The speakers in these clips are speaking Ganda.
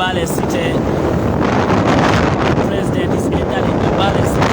Mbale City. President is entering Mbale City.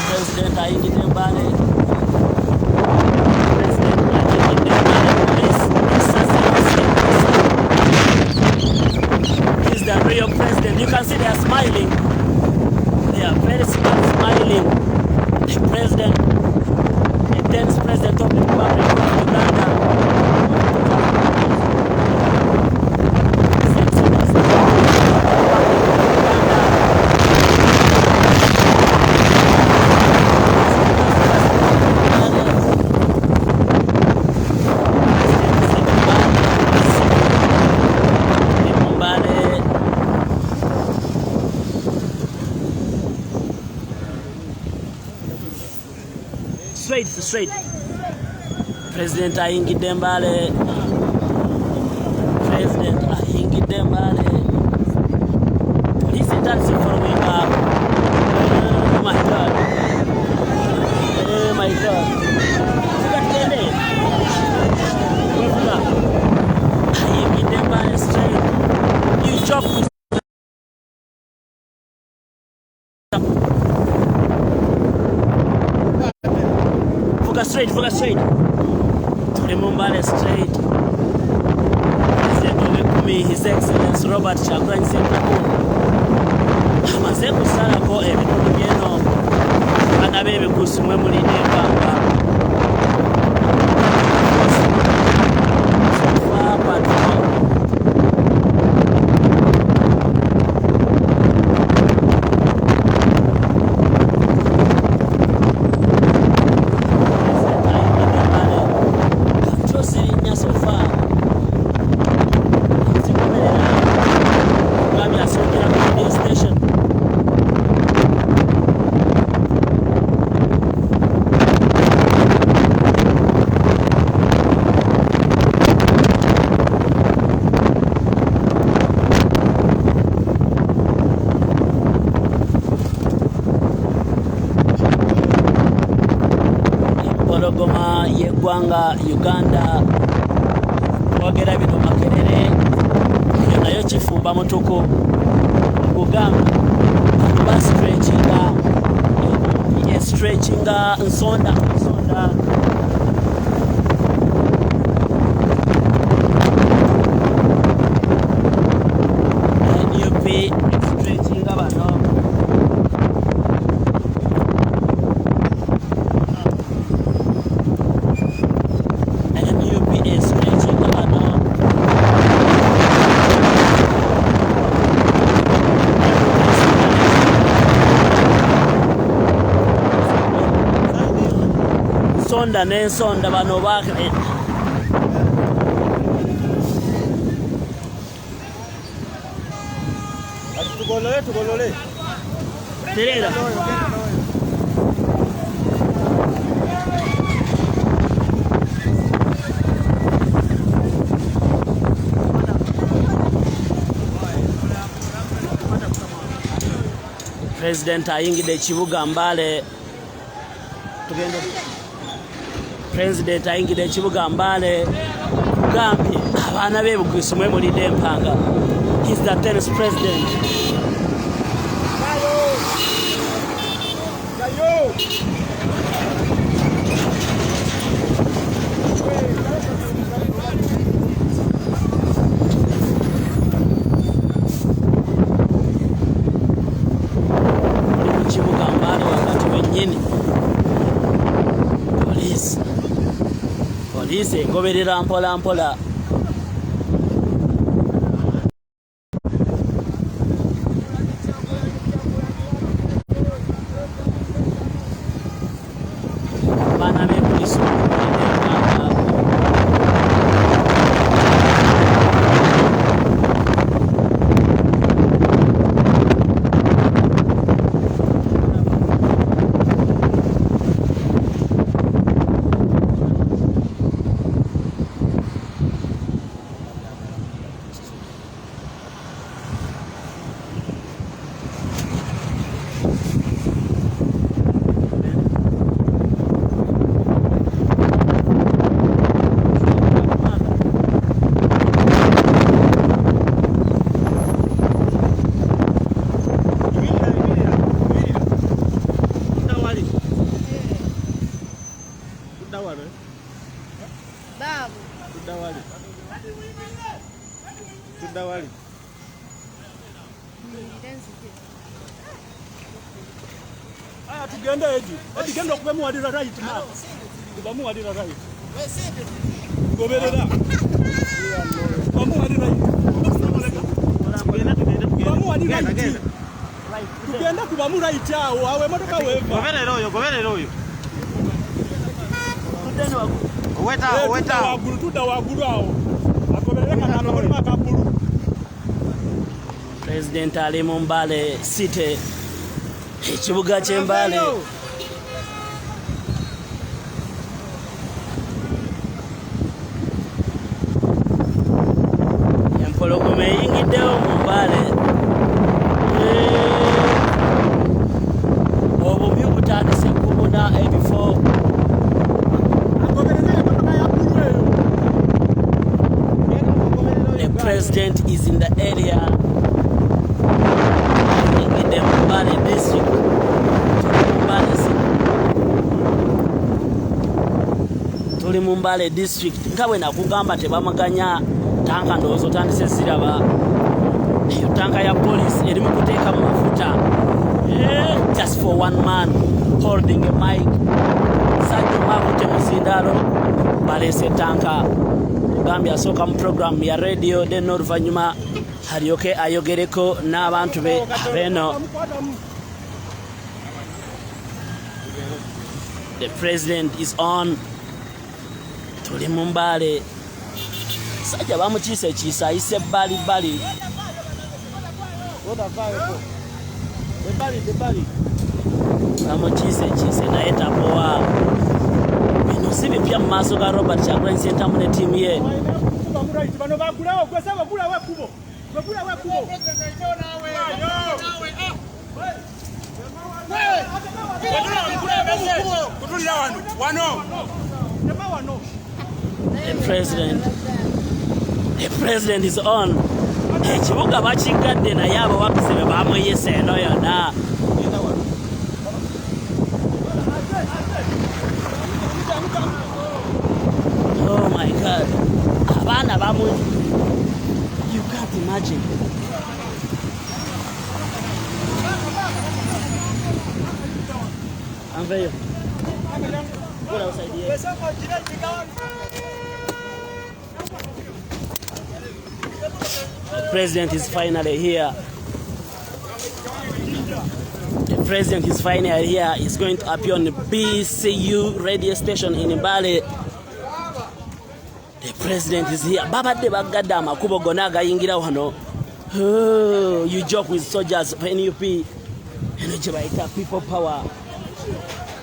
President Amuyimbulidde Mbale. He's the real president. You can see they are smiling. They are very smiling. The president, the 10th president of the Republic of Uganda. Straight. President Amuyimbulidde Mbale. President Amuyimbulidde Mbale. Police taxi following up. Oh my God. Oh my God. Look at the name. Amuyimbulidde Mbale straight. You chop. Focus straight. Tuli Mbale straight. President Owekumi, His Excellency Robert Kyagulanyi Ssentamu amaze kusalako ebitundu by'eno abaana b'ebikuusi mwe mulidde empanga. Goma yeggwanga Uganda wagera bino makerere eyo nayo kifumba mutuku kugamba stretchinga nsonda NUP stretchinga bano sonda n'ensonda bano bakre tugolole terera President Amuyimbulidde ekibuga Mbale tugende President Amuyimbulidde ekibuga Mbale kugambye abaana b'ebugwisi mwe mulidde empanga. He's the 10th president. Ekibuga Mbale wakati wennyini poliisi egoberera mpola Dawali. Aya tugenda eji. Tugenda okubemuwadira right now. Tubamuwadira right. Goberera. Bamuwadira right. Bamuwadira right. Tugenda kubamu right awo awe motoka weva. Goberera oyo. Weta. Wagulu tuda wagulu awo. Agoberera kana motoka kabulu. President ali mu Mbale City. Ekibuga ky'Embale. Empologoma eyingiddewo mu Mbale. Obumyu butandise kubuna ebifo. The president is in the area. In the Mbale district. Tuli mu Mbale district. Nga bwe nakugamba tebamaganya tanka ndowooza otandise ziraba. Eyo tanka ya police eri mu kuteeka mu mafuta. Just for one man holding a mic. Sajja makutte muzindaalo baleese tanka. Gambia asooka mu program ya radio then oluvannyuma alyoke ayogereko n'abantu be abeeno. The president is on. Tuli mu Mbale. Sajja bamukiise ekiisa ayise Bali. Bamukiise ekiise naye tapowa. Bino si bipya mu maaso ga Robert Kyagulanyi Ssentamu ne ttiimu ye. The president is on. Ekibuga bakigadde naye abawagizi be bamweyesa eno yonna. Oh my God. Abaana bamu. You can't imagine. Anveyo. Bora usaidie. The president is finally here. The president is finally here. He's going to appear on the BCU radio station in Mbale. The president is here. Babadde bagadde amakubo gonna agayingira wano. Oh, you joke with soldiers of NUP. Eno gye bayita people power.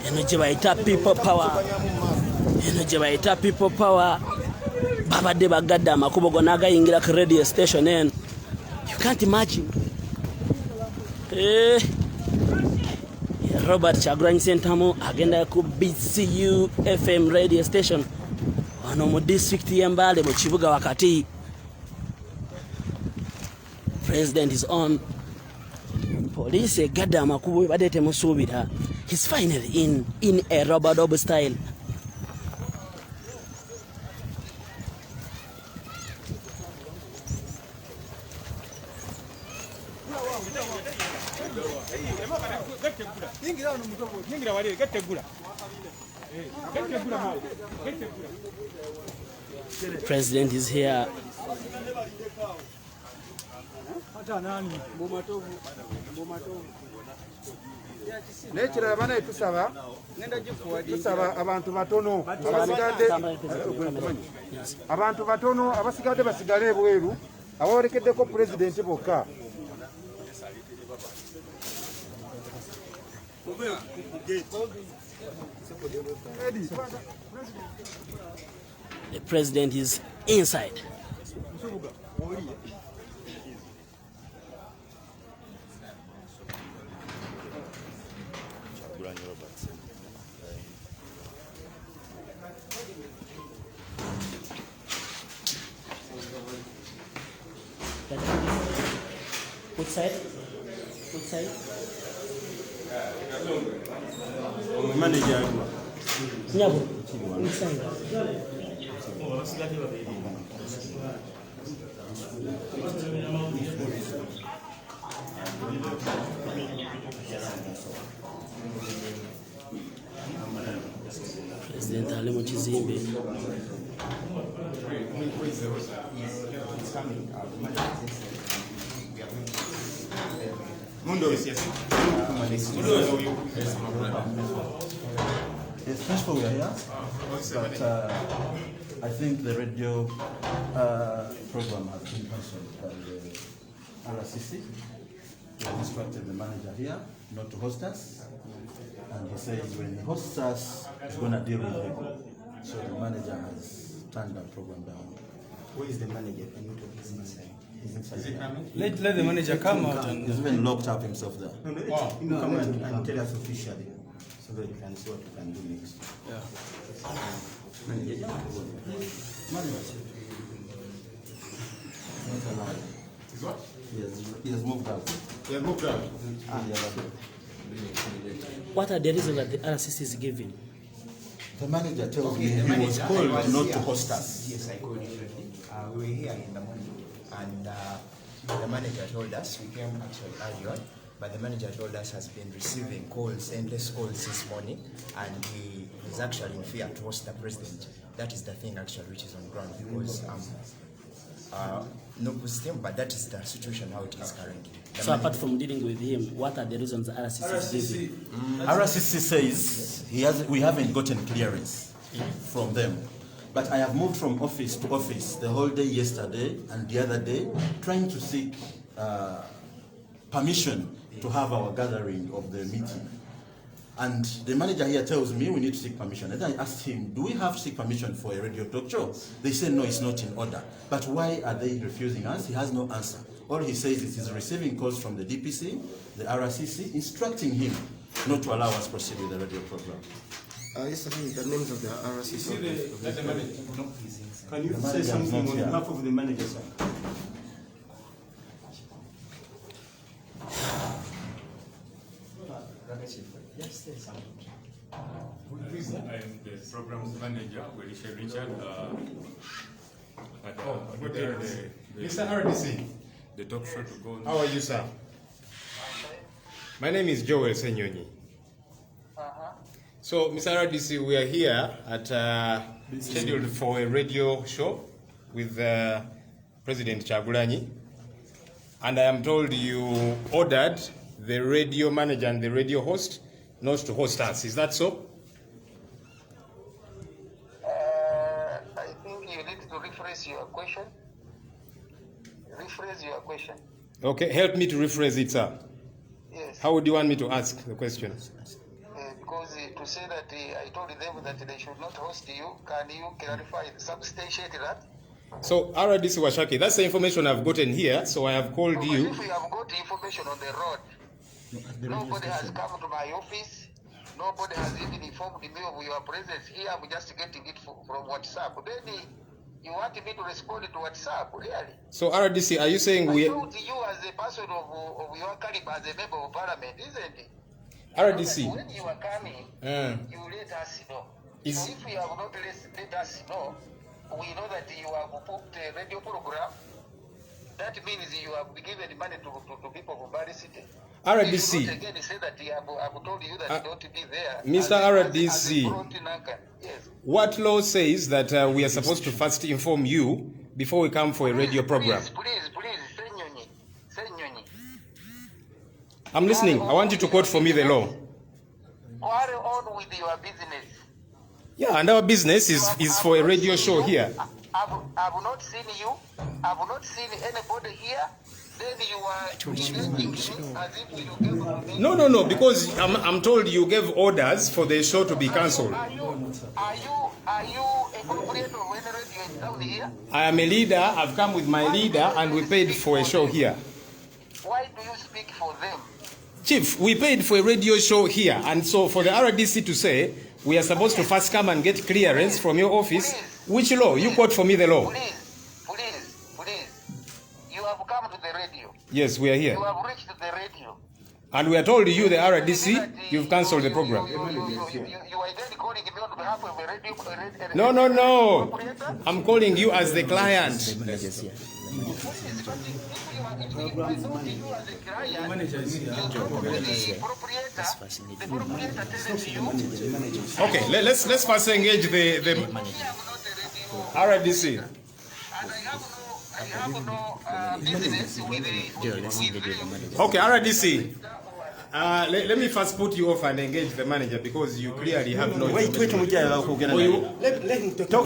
Eno gye bayita people power. Eno gye bayita people power. Babadde bagadde amakubo gonna agayingira ku radio station eno. You can't imagine. Robert Kyagulanyi Ssentamu agenda ku BCU FM radio station wano mu district y'Embale mu kibuga wakati. President is on. Police egadde amakubo badde temusuubira. He's finally in a Laba Bobi style. The president is here. Nekira bana tusaba abantu batono abasigadde basigale ebweru abawerekeddeko president bokka. The president is inside. Which side? Which side? Manager. Nyabo. Which side? kizimbe. Yes, first of all, we are here, but I think the radio program has been cancelled by the RCC. We instructed the manager here not to host us, and he says when he hosts us, he's going to deal with him. So the manager has turned that program down. Who is the manager? Can you talk his inside? He's inside here. Let the manager come out and He's even locked up himself there. No, let him come and tell us officially so that we can see what we can do next. Manager. Is what? He has moved out. He has moved out. What are the reasons that the RCC is giving? The manager tells me he was called not to host us. Yes, I called you. We were here in the morning, and the manager told us, we came actually early on, but the manager told us has been receiving calls, endless calls this morning, and he is actually in fear to host the president. That is the thing actually which is on ground, because no positive, but that is the situation how it is currently. So apart from dealing with him, what are the reasons the RCC is giving? RCC says we haven't gotten clearance from them. But I have moved from office to office the whole day yesterday and the other day, trying to seek permission to have our gathering of the meeting. And the manager here tells me we need to seek permission. And I asked him, do we have to seek permission for a radio talk show? They said, no, it's not in order. But why are they refusing us? He has no answer. All he says is he's receiving calls from the DPC, the RCC, instructing him not to allow us to proceed with the radio program. Yes, I think the names of the RCC. can you say something on behalf of the manager, sir? I am the programs manager, Richard. Mr. RDC, The talk show to go on. how are you, sir? My name is Joel Senyonyi. So, Mr. RDC, we are here at scheduled for a radio show with President Chagulanyi, and I am told you ordered the radio manager and the radio host not to host us. Is that so? I think you need to rephrase your question. Rephrase your question. Okay, help me to rephrase it, sir. Yes. How would you want me to ask the question? Because to say that I told them that they should not host you, can you clarify, substantiate that? So, RDC Washaki, that's the information I've gotten here, so I have called Because you. if you have got information on the road, nobody has come to my office, nobody has even informed me of your presence here, I'm just getting it from WhatsApp. Then you want me to respond to WhatsApp, really? So, RDC, are you saying I we... told you as a person of your caliber, as a member of parliament, isn't it? RDC. When you are coming, you let us know. So if you have not let us know, we know that you have booked a radio program. That means you have given money to people from Bali City. RDC. Again, say that I've told you that don't be there. Mr. RDC, yes. what law says that we are supposed to first inform you before we come for a radio program? Please, Senyonyi. I'm listening. I want you to quote for me the law. Carry on with your business. Yeah, and our business is for a radio show here. I've not seen you. I've not seen anybody here. Then you are presenting me as if you gave me. No, because I'm told you gave orders for the show to be cancelled. Are you a proprietor of any radio in town here? I am a leader. I've come with my leader and we paid for a show here. Why do you speak for them? Chief, we paid for a radio show here, and so for the RDC to say we are supposed to first come and get clearance from your office, which law? You quote for me the law. Please. You have come to the radio. Yes, we are here. You have reached the radio. And we are told you, the RDC, you've cancelled the program. You are then calling me on behalf of a radio. No. I'm calling you as the client. Okay, let's first engage the RDC. And I have no business with the Okay, RDC. Let me first put you off and engage the manager because you clearly have no Wait, talk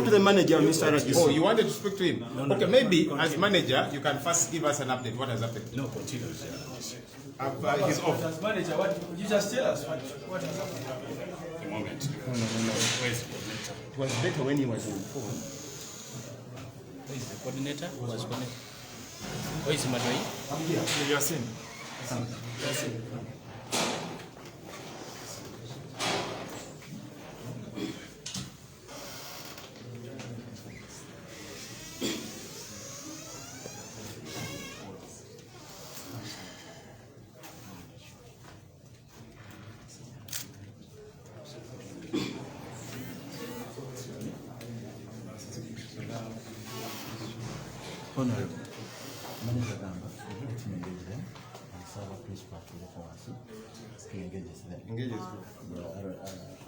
to the manager, Mr. RDC. Oh, you wanted to speak to him? Okay, maybe as manager, you can first give us an update. What has happened? No, continue. He's off. As manager, what you just tell us what has happened? The moment. No. It was better when he was on phone. Who is the coordinator? Who was connected? Who is Madoi? Yasin. Honorable, manager Gamba, let me engage them and serve a principal to the pharmacy. He engages them. Engages the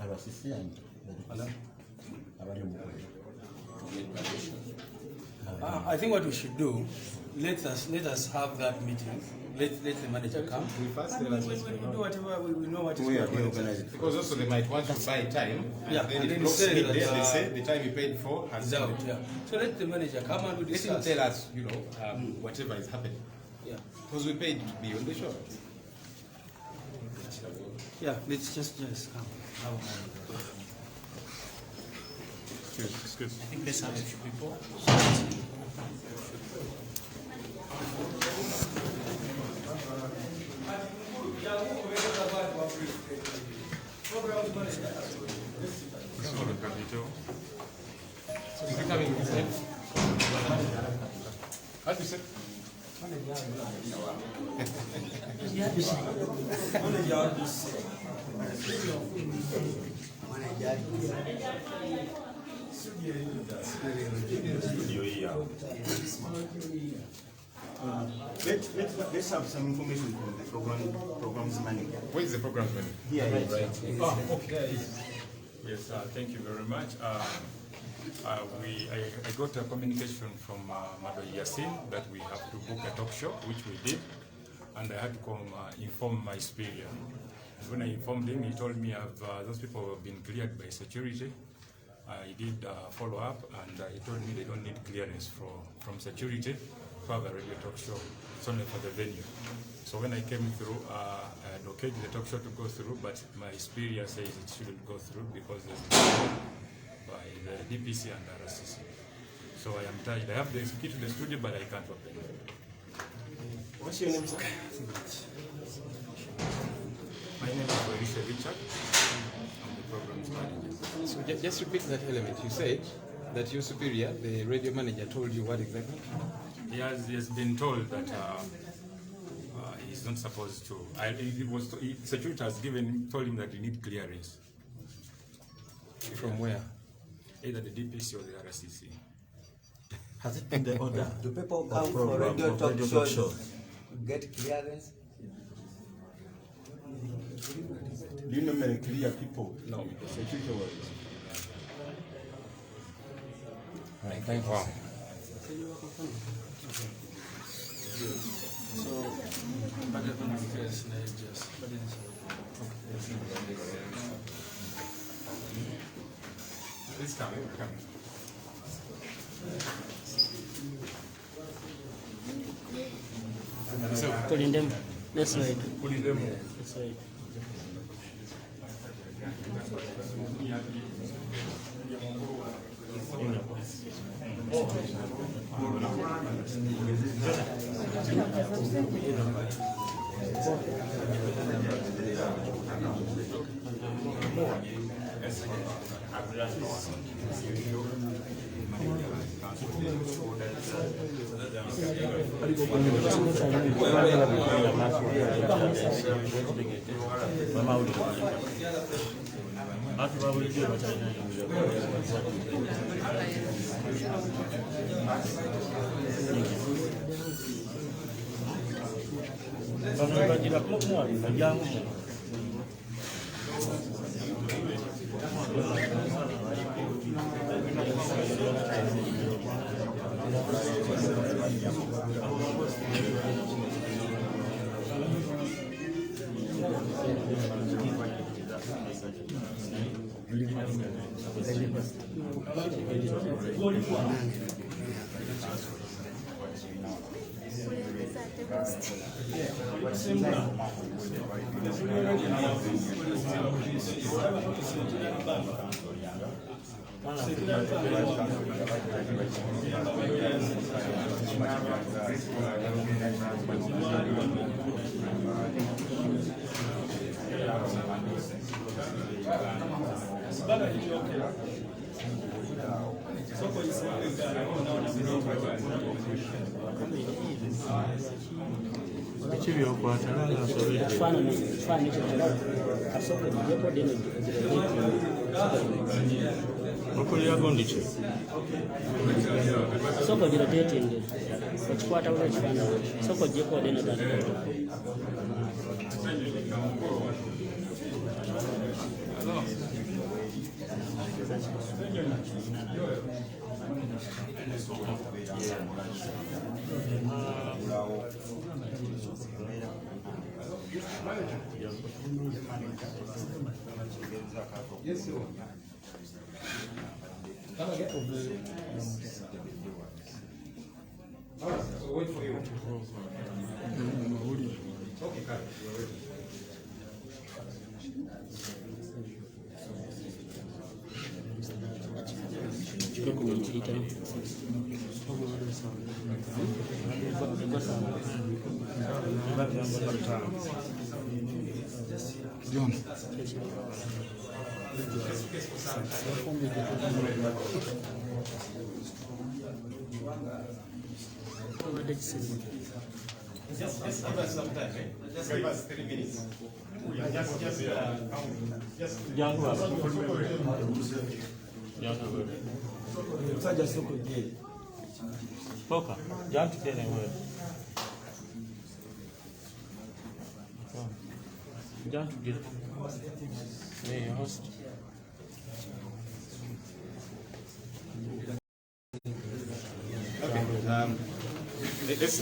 RCC and the I think what we should do, let us have that meeting. Let the manager come. We first We do whatever we know what is we going on. organize it. because also they might want to buy time. Yeah, And then and it then blocks say midday, that, they say the time you paid for has Is out, come. yeah. So let the manager come and we Let him discuss. tell us, whatever is happening. Yeah. Because we paid to be on the show. Yeah, let's just come. Excuse. I think there's some few people. Is he coming with him? What you said? Let's have some information from the program's manager. Where is the program manager? Here, right. Yes, thank you very much. I got a communication from Madoi Yasin that we have to book a talk show, which we did, and I had to come inform my superior. And when I informed him, he told me those people have been cleared by security. I did follow up, and he told me they don't need clearance from security to have a radio talk show. It's only for the venue. So when I came through, I had okayed the talk show to go through, but my superior says it shouldn't go through because there's by the DPC and RCC. So I am tired. I have the key to the studio, but I can't open it. What's your name, sir? My name is Maurice Richard. I'm the program's manager. So just repeat that element. You said that your superior, the radio manager, told you what exactly? He has been told that he's not supposed to. Security has told him that he need clearance. From where? Either the DPC or the RCC. Has it been the order? Do people of come for program radio of talk radio shows talk to get clearance? Do you normally clear people? No. Security workers. Right, thank you. Wow. So, but the just This coming. Pulling them. That's right. Pulling them. That's right. Soko jira dating. Ukikwata ule kifaananyi. Soko jeko deno dati. Wait for you. Okay, cut. Just give us some time, eh? Just give us 3 minutes.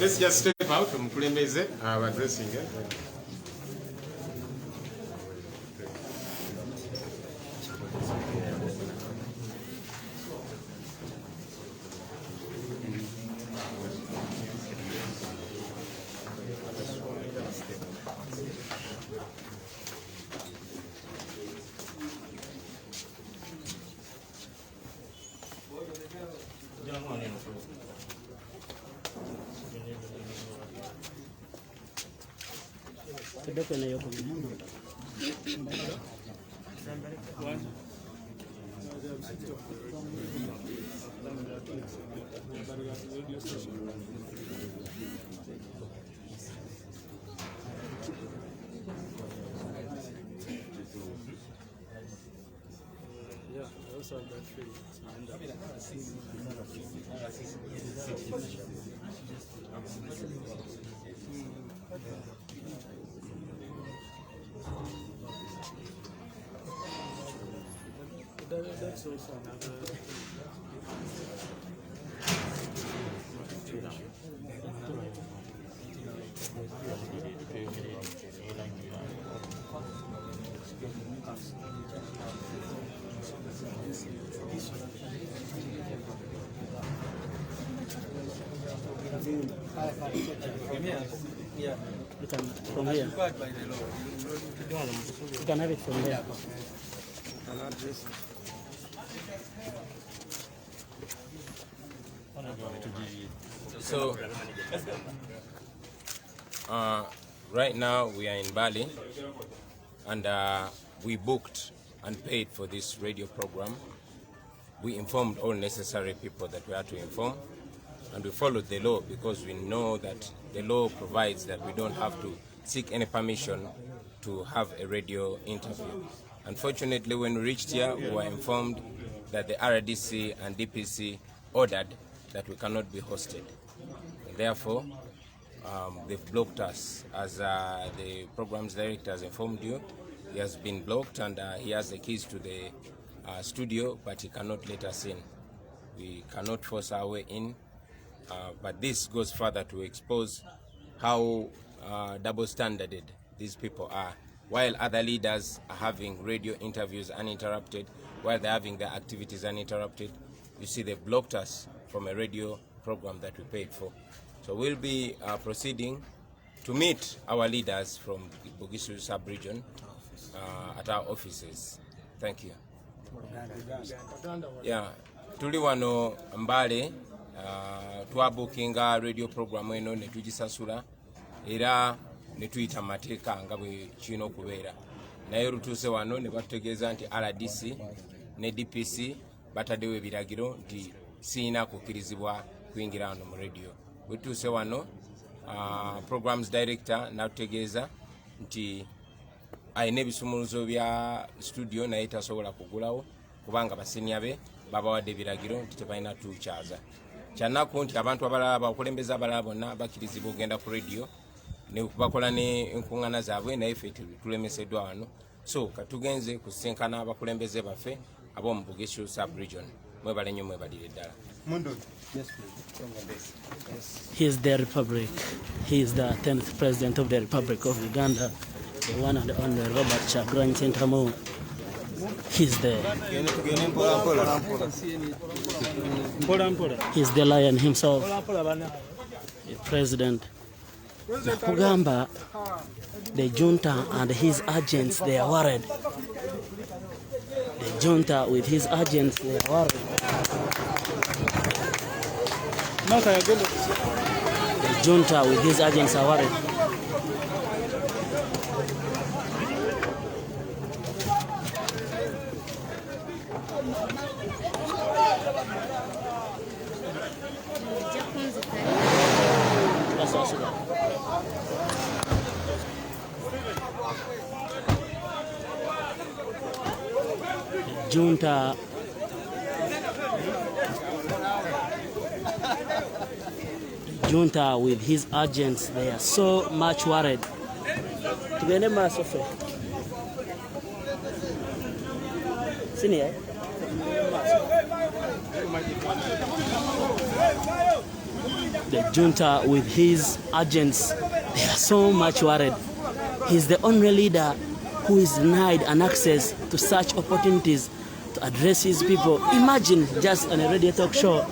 Let's just step out from Kulembeze, our addressing. That's also another. Yeah. You can from here. You can have it from there. So, right now we are in Bali, and we booked and paid for this radio program we informed all necessary people that we had to inform, and we followed the law because we know that the law provides that we don't have to seek any permission to have a radio interview. Unfortunately, when we reached here, we were informed that the RDC and DPC ordered that we cannot be hosted. And therefore, they've blocked us. As the programs director has informed you, he has been blocked and he has the keys to the studio, but he cannot let us in. We cannot force our way in, but this goes further to expose how double-standarded these people are. While other leaders are having radio interviews uninterrupted, while they're having their activities uninterrupted, you see they've blocked us from a radio program that we paid for. So we'll be proceeding to meet our leaders from the Bugisu sub-region at our offices. Thank you. Yeah, tuli wano Mbale twabukinga radio program eno ne tugisasula era ne tuyita mateeka nga bwe kino okubeera. Naye lutuuse wano ne batutegeeza nti RDC ne DPC bataddewo ebiragiro nti siina kukkirizibwa kuyingira wano mu radio. Bwe tutuuse wano programs director n'atutegeeza nti ayina ebisumuluzo bya studio naye tasobola kugulawo kubanga basenior be babawadde ebiragiro nti tebalina tukyaza. Kyanaku nti abantu abalala abakulembeze abalala bonna bakkirizibwa okugenda ku radio ne bakola ne enkuŋŋaana zaabwe naye ffe tulemeseddwa wano. So katugenze kusinkana abakulembeze baffe ab'omu Bugisu sub-region. Mwebale nnyo mwebalire ddala. He is the Republic. He is the 10th President of the Republic of Uganda, the one and only Robert Kyagulanyi Ssentamu. He's the lion himself, the president. Kugamba, the junta and his agents, they are worried. The junta with his agents, they are worried. The junta with his agents are worried. Junta with his agents, they are so much worried. The junta with his agents, they are so much worried. He's the only leader who is denied an access to such opportunities to address his people. Imagine just on a radio talk show.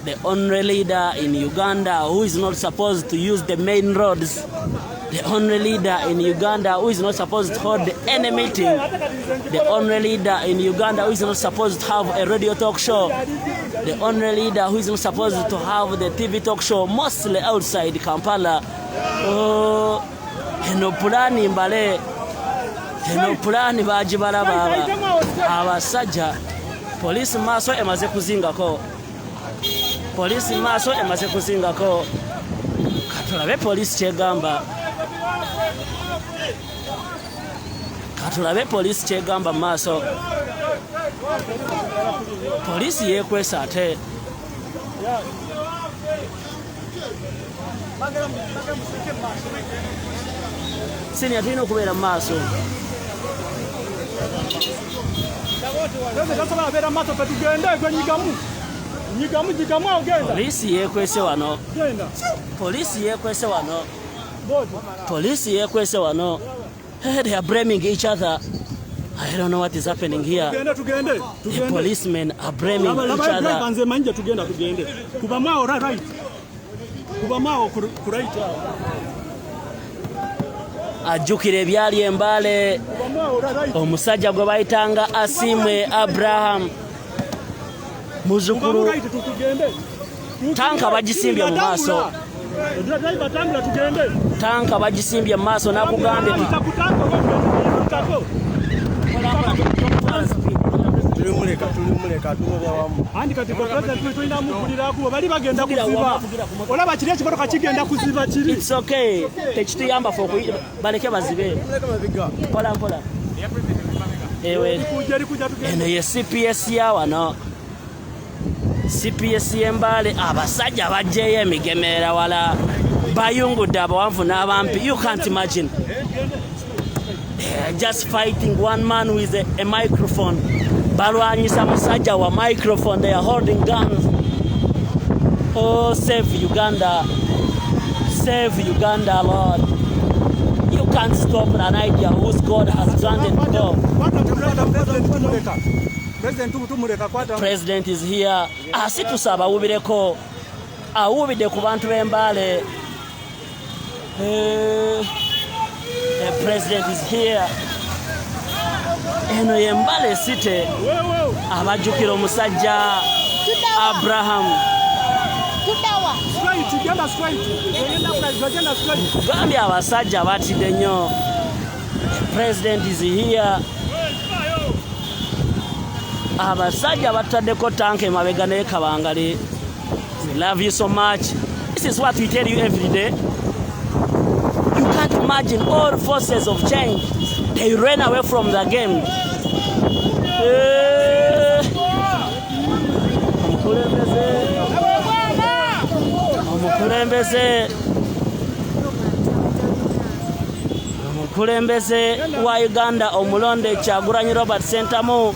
The only leader in Uganda who is not supposed to use the main roads. The only leader in Uganda who is not supposed to hold any meeting. The only leader in Uganda who is not supposed to have a radio talk show. The only leader who is not supposed to have the TV talk show, mostly outside Kampala. Eno pulani Mbale. Eno pulani bajibala baba. Abasajja. Police maso emaze kuzingako. Police maso emaze kuzingako. Katulabe police kyegamba. Katulabe police kyegamba maso. Police yekwesa ate. Sini atino okubeera maso. Police yekwese wano. Police yekwese wano. Police yekwese wano. They are blaming each other. I don't know what is happening here. The policemen are blaming each other. kubamao kuraita ajjukira ebyali Mbale omusajja gwe bayitanga Asimwe Abraham muzukulu tanka bagisimbye mu maaso tanka bagisimbye mu maaso nakugambye tulimuleka wamu andi kati president tulina mugulira kubo bali bagenda kuziba olaba kiri ekimotoka kigenda kuziba kiri it's okay tekituyamba for baleke bazibe mpola ewe eno ye CPS ya wano CPS Mbale abasajja bajjeyo emigemerera wala bayungudde abawanvu n'abampi. You can't imagine. Just fighting one man with a microphone. Balwanyisa musajja wa microphone. They are holding guns. Oh, save Uganda. Save Uganda, Lord. You can't stop an idea whose God has granted to go. President is here. Asitusaba awubireko. Awubidde ku bantu b'Embale. The president is here. Eno Mbale City. Abajjukira omusajja Abraham. Gambia abasajja batidde nnyo. President is here. Abasajja bataddeko tanka emabega ne kabangali. We love you so much. This is what we tell you every day. You can't imagine all forces of change. They ran away from the game. Omukulembeze wa Uganda omulonde Kyagulanyi Robert Sentamu.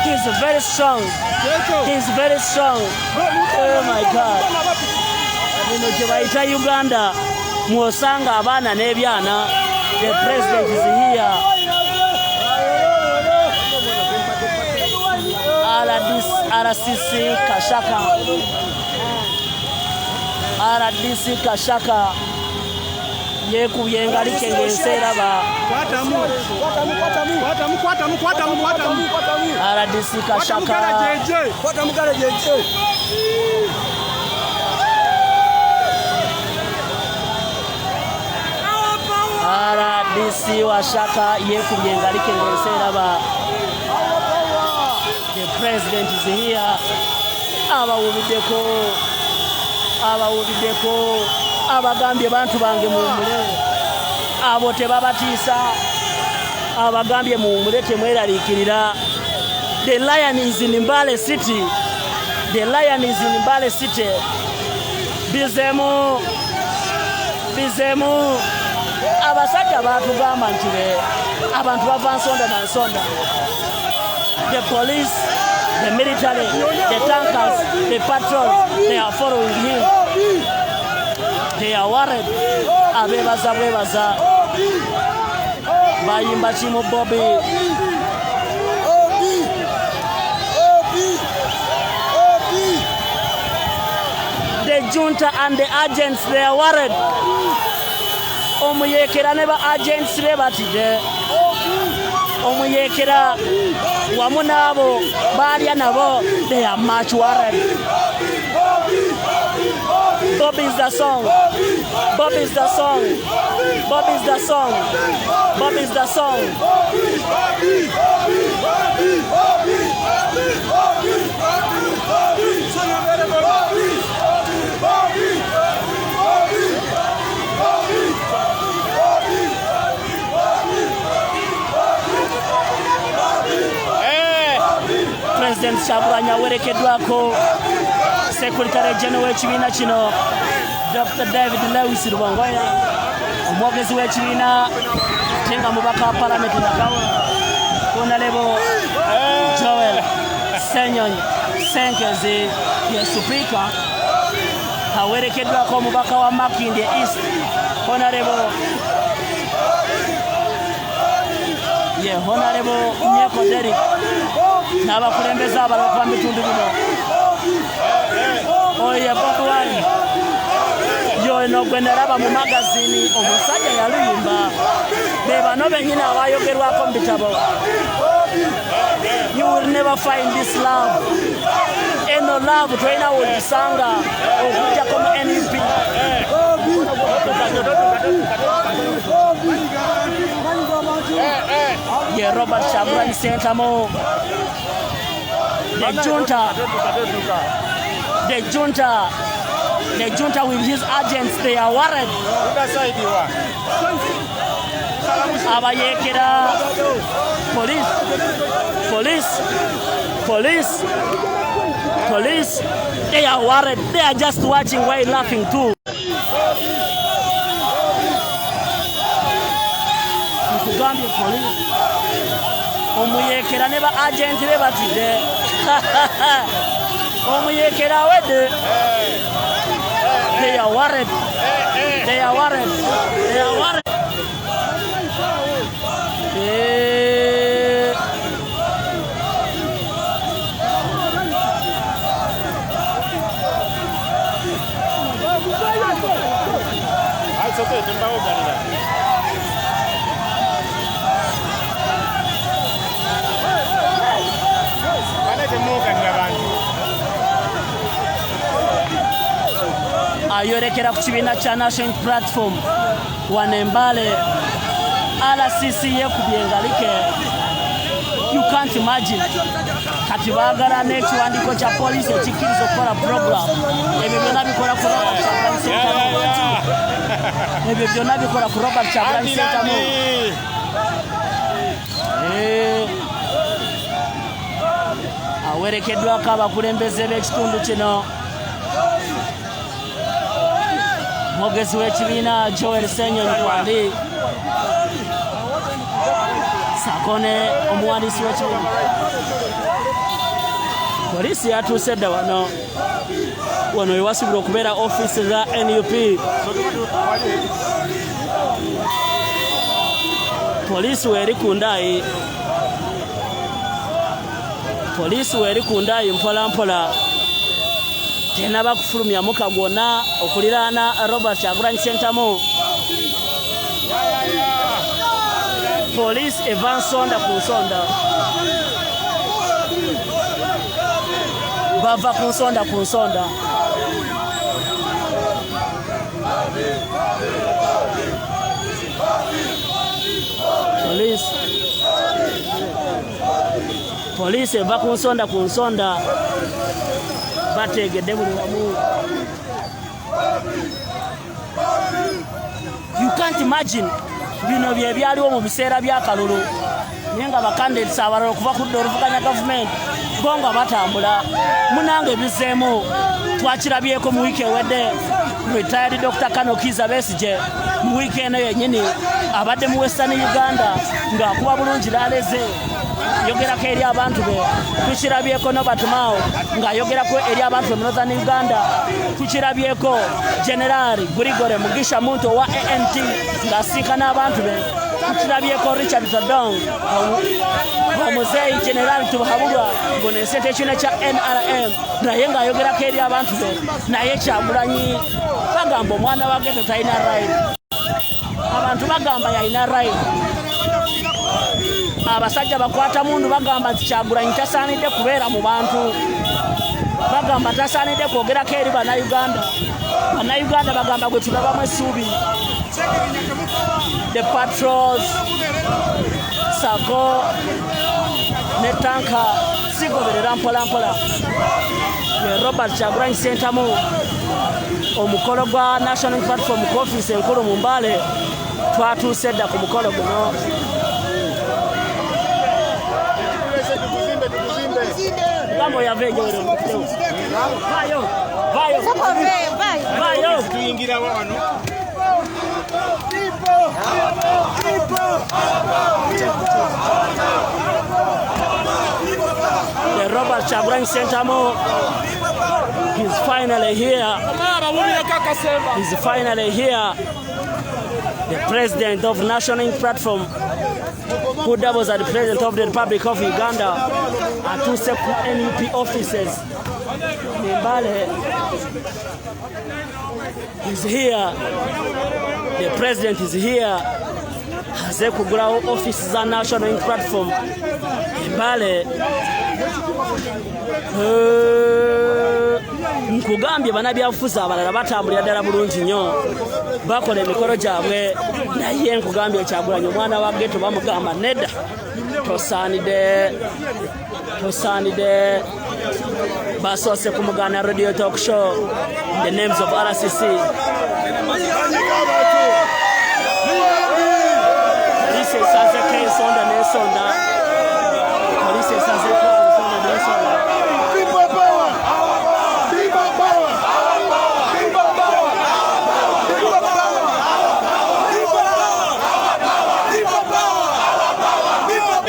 He's very strong. He's very strong. Oh my God. Bino kye bayita Uganda mwosanga abaana n'ebyana. The president is here. RCC Kashaka. RDC Kashaka. Yekubye engalike ng'enseeraba. RDC Kashaka. RDC Washaka yekubye engalike ng'enseeraba. The president is here. Abawuliddeko abagambye bantu bange muwumule. Abo tebabatiisa. Abagambye muwumule temweraliikirira. The lion is in Mbale City. The lion is in Mbale City. Bizemu. Abasajja batugamba nti abantu bava nsonda na nsonda. The police, the military, the tankers, the patrols, they are following him. They are worried. Bwebaza. Bayimba Chimu Bobi. The junta and the agents, they are worried. Omuyekera ne ba agents be batide. Omuyekera wamu nabo balya nabo, they are much worried. Bobi is the song. Bobi is the song. Bobi is the song. Bobi is the song. Kyagulanyi awerekeddwako Secretary General w'ekibiina kino Dr. David Lewis Rubongoya, omwogezi w'ekibiina ate nga mubaka wa Parliament nakawe Honorable Joel Senyonyi Senkezi ye Speaker, awerekeddwako omubaka wa Makindye East Honorable Nyeko Derek n'abakulembeze abalala okuva mu bitundu bino. Oye Bobi Wine yono gwe nalaba mu magazini omusajja yaluyimba be bano bennyini abayogerwako mu bitabo. You will never find this love. Eno love twalina wogisanga okujjako mu NUP. Ye Robert Kyagulanyi Ssentamu. The junta with his agents, they are worried. Abayekera police, they are worried. They are just watching while laughing too. Uganda police. Omuyekera neba agent be batide. Omuyekera wede. They are worried. It's okay, ayorekera ku kibiina kya National Platform wane Mbale RCC yekubye engalike. You can't imagine kati baagala n'ekiwandiiko kya poliisi ekikkiriza okukola program. Ebyo byonna bikola ku Robert Kyagulanyi Ssentamu. Ebyo byonna bikola ku Robert Kyagulanyi Ssentamu. Awerekeddwako abakulembeze b'ekitundu kino. Mwogezi w'ekibiina Joel Senyonyi Kwandi Sakone omuwandiisi w'ekibiina. Poliisi yatuuse dda wano wewasibira okubeera ofiisi za NUP. Poliisi weeri ku ndaayi mpola mpola tenaba kufulumya muka gwonna okuliraana Robert Kyagulanyi Ssentamu. Poliisi eva nsonda ku nsonda, bava ku nsonda ku nsonda. Poliisi eva ku nsonda ku nsonda, bategedde buli wamu. You can't imagine bino bye byaliwo mu biseera by'akalulu, naye nga bakandidates abalala okuva ku dda oluvuganya gavumenti bo nga batambula. Munange bizeemu twakirabyeko mu wiiki ewedde. Retired Dr. Kano Kiza Besigye mu wiiki eno yennyini abadde mu Western Uganda ng'akuba bulungi laleze yogerako eri abantu be. Tukirabyeko Nobert Mao ng'ayogerako eri abantu be mu Northern Uganda. Tukirabyeko Generali Grigore Mugisha Muntu wa ANT ng'asinkana abantu be. Tukirabyeko Richard Todong omuzeeyi Generali Tubahabulwa ng'oneeseta ekibiina kya NRM naye ng'ayogerako eri abantu be. Naye Kyagulanyi bagamba omwana wa Geto talina right. Abantu bagamba yalina right. Abasajja bakwata mundu bagamba nti Kyagulanyi tasaanidde kubeera mu bantu. Bagamba tasaanidde kwogerako eri Bannayuganda. Bannayuganda bagamba gwe tulabamu essuubi. The patrols, Sako ne tanka sigoberera mpola mpola. Ye Robert Kyagulanyi Ssentamu omukolo gwa National Platform ku ofiisi enkulu mu Mbale twatuuse dda ku mukolo guno. Gambo ya vejo wewe. Vayo. Vayo. Vayo. Tuingira wano. The Robert Chagulanyi Sentamu is finally here. He's finally here. The president of National Unity Platform, who doubles as the president of the Republic of Uganda, and two separate NUP offices. Mbale is here. The president is here. Aze kugulawo office za National Unity Platform. Mbale nkugambye banabyafuza abalala batambulira ddala bulungi nnyo bakola emikolo gyabwe naye nkugambye Kyagulanyi omwana wa ghetto bamugamba nedda tosaanidde basoose kumugana radio talk show in the names of RCC. Police esaze kensonda n'ensonda. Police esaze kensonda n'ensonda. People power! People power! People power! People power! People power! People power! People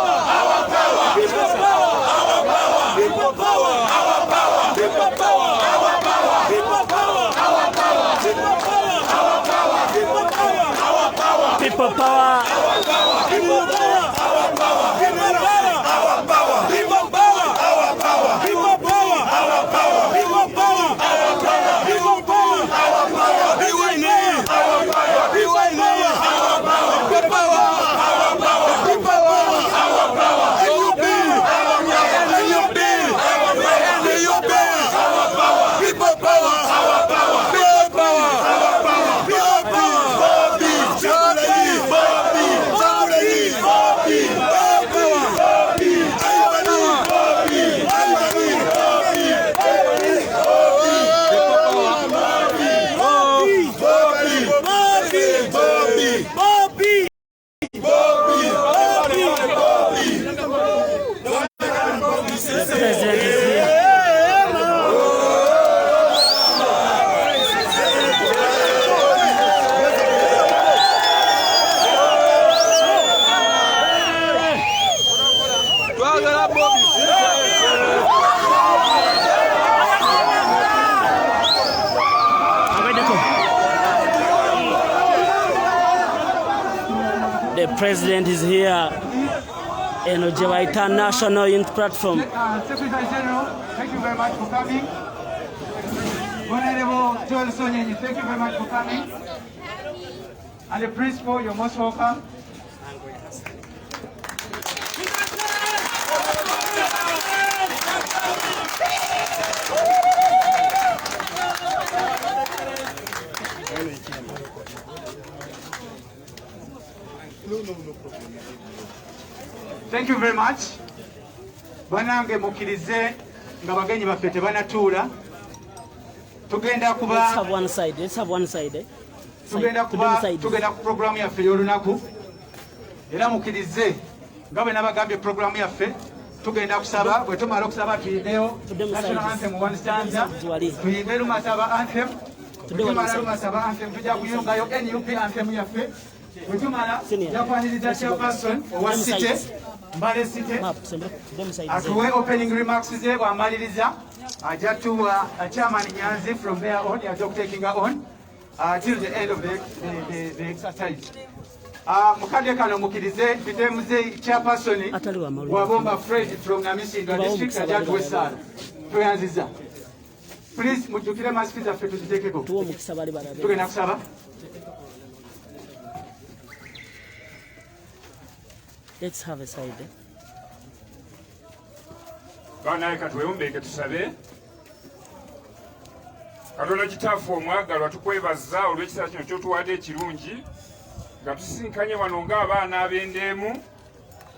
power! People power! People power! People power! People power! People power! People power! People power! People power. The president is here. National Unity Platform. Secretary General, thank you very much for coming. Honorable Joel Sonyenyi, thank you very much for coming. And the principal, you're most welcome. Thank you very much. Banange mukirize nga bagenyi baffe tebanatuula. Tugenda kuba Let's have one side. tugenda ku programu yaffe y'olunaku. Era mukirize nga bwe nabagambye programu yaffe tugenda kusaba bwe tumala okusaba tuyimbeyo national anthem one stanza. Tuyimbe lumasaba anthem. Tumala lumasaba anthem tujja kuyungayo NUP anthem yaffe. Bwe tumala yakwaniriza chairperson owa City Mbale City atuwe opening remarks ze bw'amaliriza ajja tuwa chairman Nyanzi from there on ajja taking her on till the end of the exercise. Mukadde kano mukirize bitemuze chairperson Wabomba Fred from Namisinga district ajja tuwe sala tuyanziza. Please mujjukire masiki zaffe tuziteekeko tugenda kusaba. Let's have a side. Bana katweyombeeke tusabe. Katonda kitaffe omwagalwa tukwebaza olw'ekiseera kino ky'otuwadde ekirungi nga tusisinkanye wano ng'abaana ab'endeemu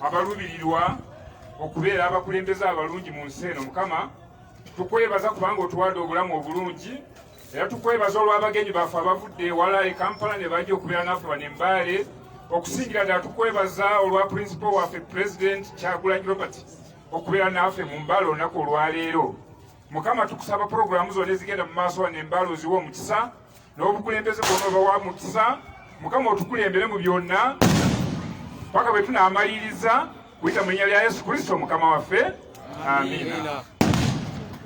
abalubirirwa okubeera abakulembeze abalungi mu nsi eno. Mukama tukwebaza kubanga otuwadde obulamu obulungi era tukwebaza olw'abagenyi baffe abavudde ewala e Kampala ne bajja okubeera naffe bano e Mbale okusingira ddala tukwebaza olwa principal waffe President Kyagulanyi Robert okubeera naffe mu Mbale olunaku olwaleero. Mukama tukusaba programu zonna ezigenda mu maaso wano Mbale oziwa omukisa n'obukulembeze bwonna obawa mukisa. Mukama otukulembere mu byonna paka bwe tunaamaliriza kuyita mu linnya lya Yesu Kristo Mukama waffe. Amiina.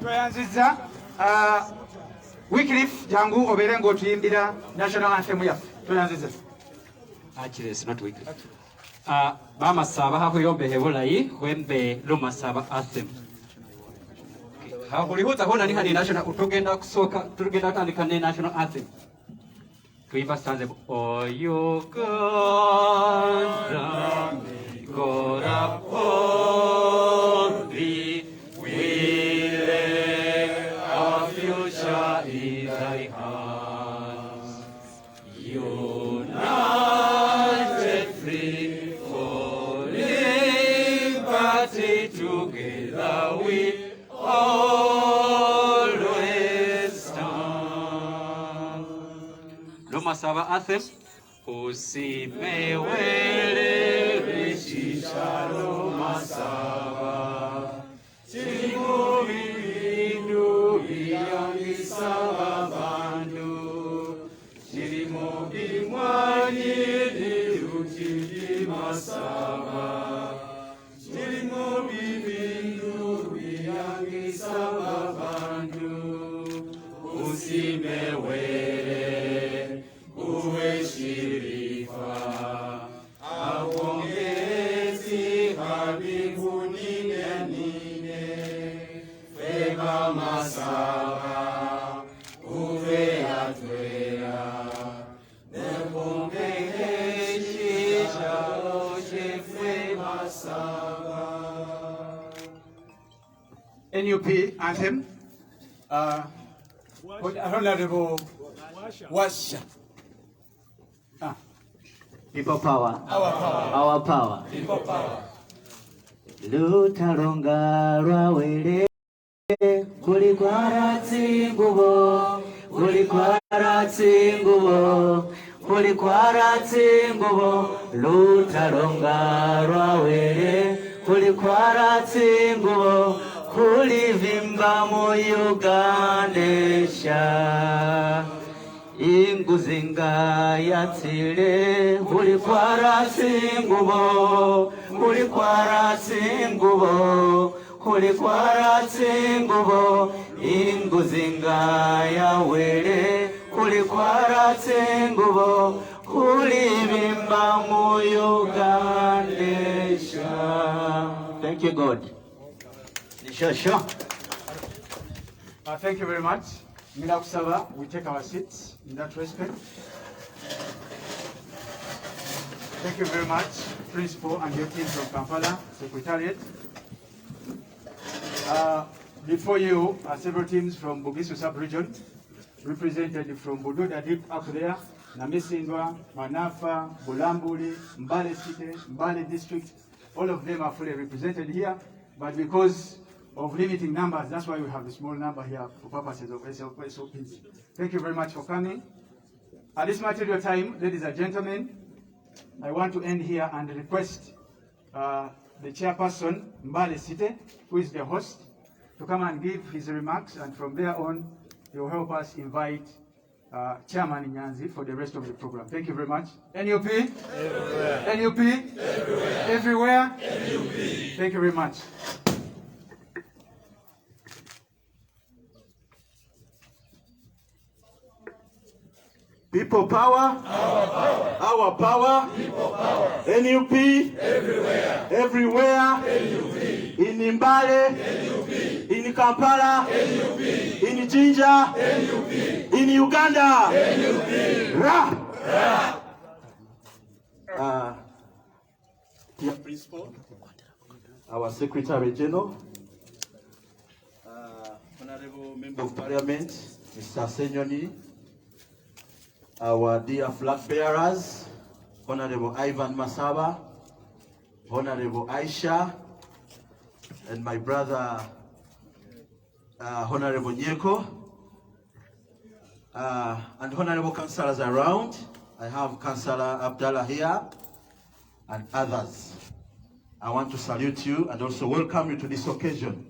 Tweyanziza Wycliffe jangu obeere ng'otuyimbira national anthem yaffe. Tweyanziza. Actually, it's not Wycliffe. Mama Saba, how you be Hebulai when the Loma Saba asked them. How will you hold the national Utogenda Soka to get out and the national anthem? To even stand them, oh, you God upon thee, we lay our future in thy hands. United, free, for liberty, together we always stand. Loma Saba anthem. Usimewele rishisha Loma Saba. Chirimu bindu biyangisa babandu. Chirimu bimwanyi diruti masaba. Chirimu bindu biyangisa babandu. Usimewele uwe shirifa. Awongezi habinguni nene. Feba masaba. Uwe atwea. Nepomeke shisha oche feba saba. NUP anthem. Honorable Washa. People power. Our power. Our power. People power. Lutalonga lwawere kulikwara tsingubo kulikwara tsingubo kulikwara tsingubo lutalonga lwawere kulikwara tsingubo kulivimba mu Ugandesha inguzinga yatsile kulikwara tsingubo kulikwara tsingubo kulikwara tsingubo inguzinga yawele kulikwara tsingubo kulivimba mu Ugandesha. Thank you, God. Sure. Thank you very much. Kusaba, we take our seats in that respect. Thank you very much, Principal and your team from Kampala, Secretariat. Before you are several teams from Bugisu sub-region, represented from Bududa Deep up there, Namisindwa, Manafa, Bulambuli, Mbale City, Mbale District. All of them are fully represented here, but because of limiting numbers, that's why we have a small number here for purposes of SOPs. Thank you very much for coming. At this material time, ladies and gentlemen, I want to end here and request the chairperson, Mbale City, who is the host, to come and give his remarks, and from there on, he will help us invite Chairman Nyanzi for the rest of the program. Thank you very much. NUP? Everywhere. NUP? Everywhere. Everywhere? NUP. Thank you very much. People power. Our power. Our power. People power. NUP. Everywhere. Everywhere. NUP. In Mbale. NUP. In Kampala. NUP. In Jinja. NUP. In Uganda. NUP. Ra. Ra. Dear Principal, our Secretary General, Honorable Member of Parliament, Mr. Senyoni, our dear flag bearers, Honorable Ivan Masaba, Honorable Aisha, and my brother, Honorable Nyeko, and Honorable Councillors around. I have Councillor Abdallah here, and others. I want to salute you and also welcome you to this occasion.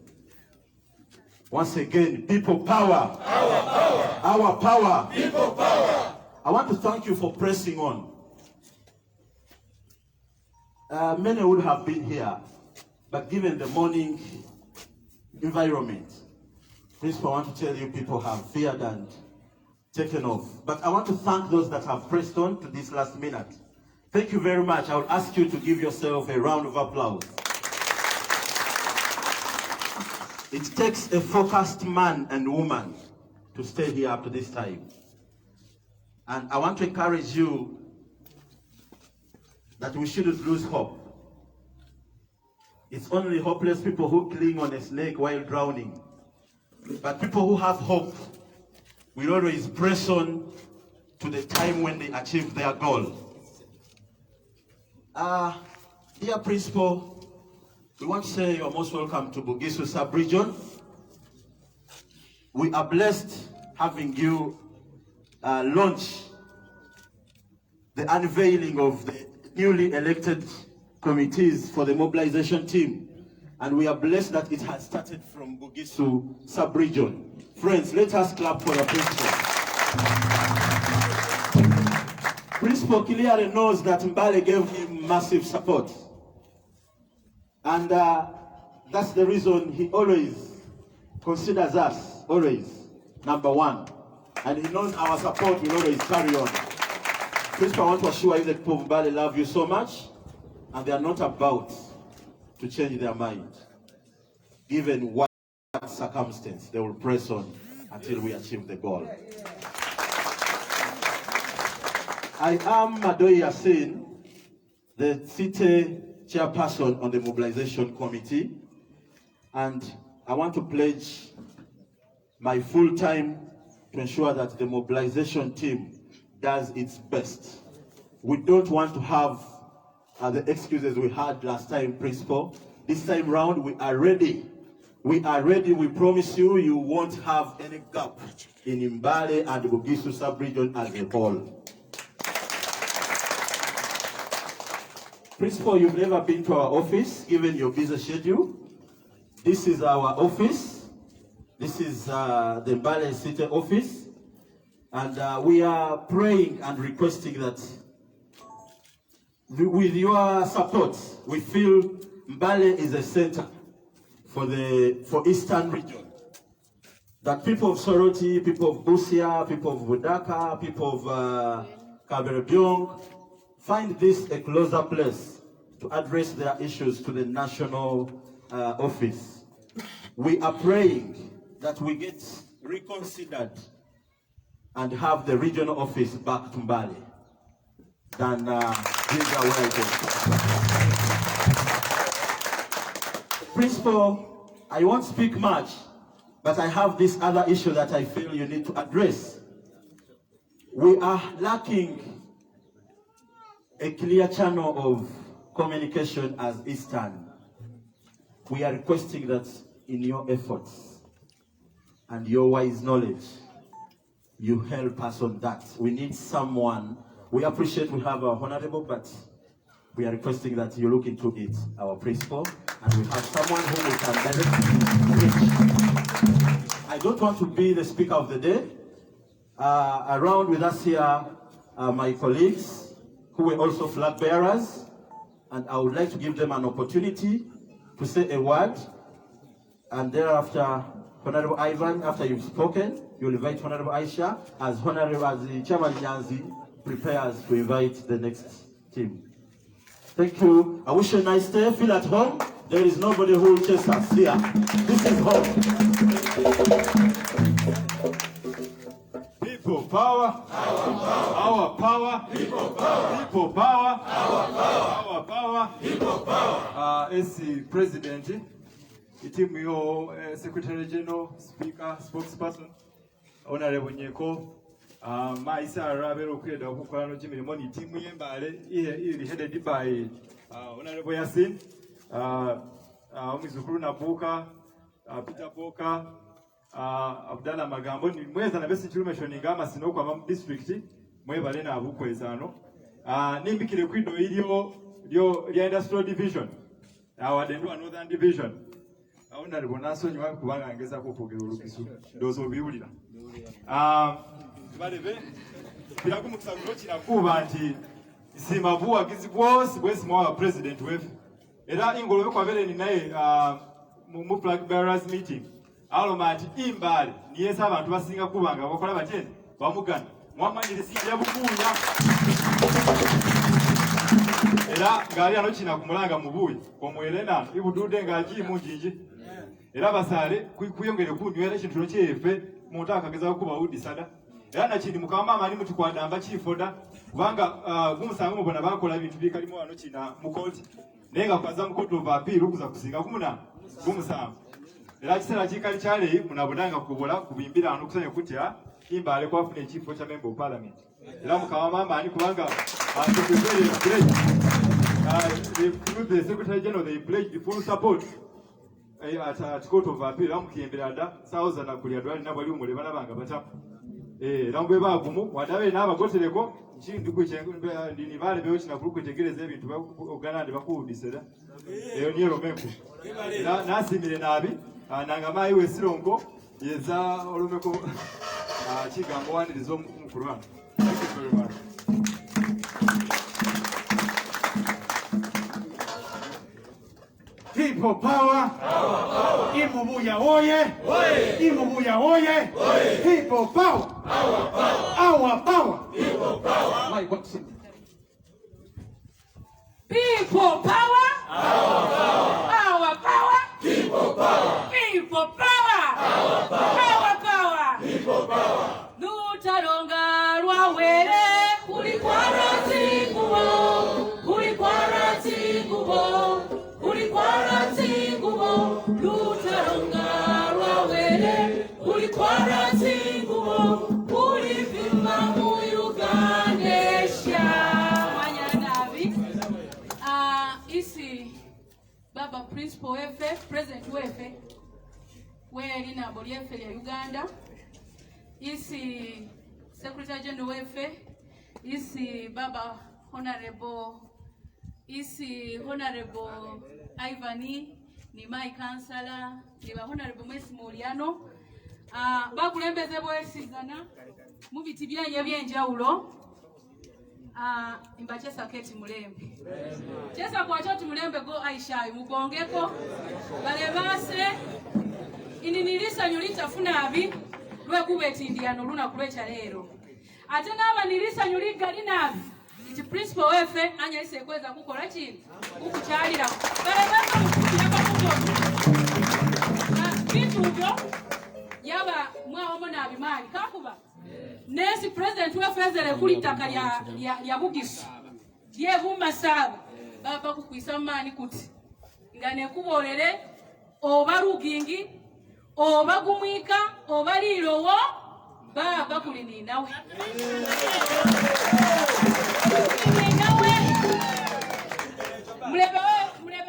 Once again, people power. Our power. Our power. People power. I want to thank you for pressing on. Many would have been here, but given the morning environment, Principal, I want to tell you people have feared and taken off. But I want to thank those that have pressed on to this last minute. Thank you very much. I will ask you to give yourself a round of applause. It takes a focused man and woman to stay here up to this time. And I want to encourage you that we shouldn't lose hope. It's only hopeless people who cling on a snake while drowning. But people who have hope will always press on to the time when they achieve their goal. Dear Principal, we want to say you're most welcome to Bugisu sub-region. We are blessed having you launch the unveiling of the newly elected committees for the mobilization team. And we are blessed that it has started from Bugisu sub-region. Friends, let us clap for the Principal. Principal clearly knows that Mbale gave him massive support. And that's the reason he always considers us, always, number one. And he knows our support will always carry on. Principal, I want to assure you that people of Mbale love you so much, and they are not about to change their mind. Given what circumstance, they will press on until we achieve the goal. I am Madoi Yasin, the city chairperson on the mobilization committee, and I want to pledge my full time to ensure that the mobilization team does its best. We don't want to have the excuses we had last time, Principal. This time round, we are ready. We are ready. We promise you, you won't have any gap in Mbale and Bugisu sub-region as a whole. Principal, you've never been to our office, given your busy schedule. This is our office. This is the Mbale City office. And we are praying and requesting that with your support, we feel Mbale is a center for Eastern region. That people of Soroti, people of Busia, people of Budaka, people of Kaberebyong find this a closer place to address their issues to the national office. We are praying that we get reconsidered and have the regional office back to Mbale than Giza where it is. Principal, I won't speak much, but I have this other issue that I feel you need to address. We are lacking a clear channel of communication as Eastern. We are requesting that in your efforts and your wise knowledge, you help us on that. We need someone. We appreciate we have our honorable, but we are requesting that you look into it, our Principal, and we have someone who we can directly reach. I don't want to be the speaker of the day. Around with us here are my colleagues who were also flag bearers, and I would like to give them an opportunity to say a word, and thereafter, Honorable Ivan, after you've spoken, you'll invite Honorable Aisha as the Chairman Nyanzi prepares to invite the next team. Thank you. I wish you a nice day. Feel at home. There is nobody who will chase us here. This is home. People power. Our power. People power. People power. Our power. People power. AC President, itimu yo Secretary General, Speaker, Spokesperson, Honorable Nyeko, Maisa Rabero Kweda Okukwano Jimmy itimu yembale headed by Honorable Yasin, Omizukuru Nabuka, Peter Boka, Abdallah Magambo, mweza na besi chulumeshoninga amasino kwa district, mwebale na abukwezano. Nimbikire kwido ilio lya industrial division awadde ndwa northern division awo nalibwo nasonyiwa kubanga ngezako okwogera olukisu ndowooza obiwulira balebe kiraku mu kisagiro kirakuuba nti nsiima buwagizi bwosi bwesimawa wa president wefe era ingolobe kwabereni naye mu flag bearers meeting aloma nti Imbale niyesa abantu basinga kubanga bakola batene bamugana mwamanyire sinja bukunya era ngali ano kina kumulanga mubuyi omwelena ibudude ngaji munjinji era basale kuyongere kunywera ekintu kyefe muntu akageza kuba udisada era nakindi mukama mani muti kwadamba chifoda kubanga gumusanga mubona bakola bintu bikalimo wano kina mukoti nenga kwaza mukoti ovapiri ukuza kusinga kumuna gumusanga era kisera kikali kyale munabudanga kubola kubimbira ano kusanya kutya Imbale kwafuna ekifo kya member of parliament era mukama mani kubanga the Secretary General, they pledged the full support at court of appeal. I'm Kimbirada, Southern Akuliadwari, Nabali, Mulevana Bata. Rambeba Gumu, whatever Nava got to the go, she took which the Nivali Belgian of Ruku to get a saving to Uganda, the Baku, he said. Near Romempo. Nasi Nabi, and Nangamai with Sirongo, Yeza Olumeko, Chikambo, and his own Quran. Thank you very much. People power. Imubuya oye. Imubuya oye. People power. Our power. People power. People power. Our power. People power. People power. Our power. People power. Lutaronga lwawere kulikwara tingubo. Kulikwara tingubo. Kulikwara tingubo. Lutaronga lwawere kulikwara tingubo. Kulivima mu Ugandesha. Manyanabi. Isi Baba Principal wefe, President wefe, weli na boli yefe ya Uganda. Isi Secretary General wefe, isi Baba Honorable Ivani, ni my councillor, ni ba Honorable Mwesi Moliano. Bakulembeze bwesizana mu biti byanye byenjawulo. Imbachesa keti mulembe. Chesa kwa choti mulembe go Aisha mugongeko. Balebase ininilisa nyulita funabi lwe kubeti indiano luna kulecha lero. Ate naba nilisa nyuliga linabi. Iti principal wefe anya ise kweza kukola chini. Kukuchalira. Balebase mukuyaba kukola. Kitu hivyo yaba mwa omona abimali kakuba. Nesi president wefezele kulitaka ya Bugisu. Ye buma saba. Baba kukwisa mani kuti. Ngane kubolele oba rugingi oba gumwika oba lirowo baba kulini nawe. Mlebe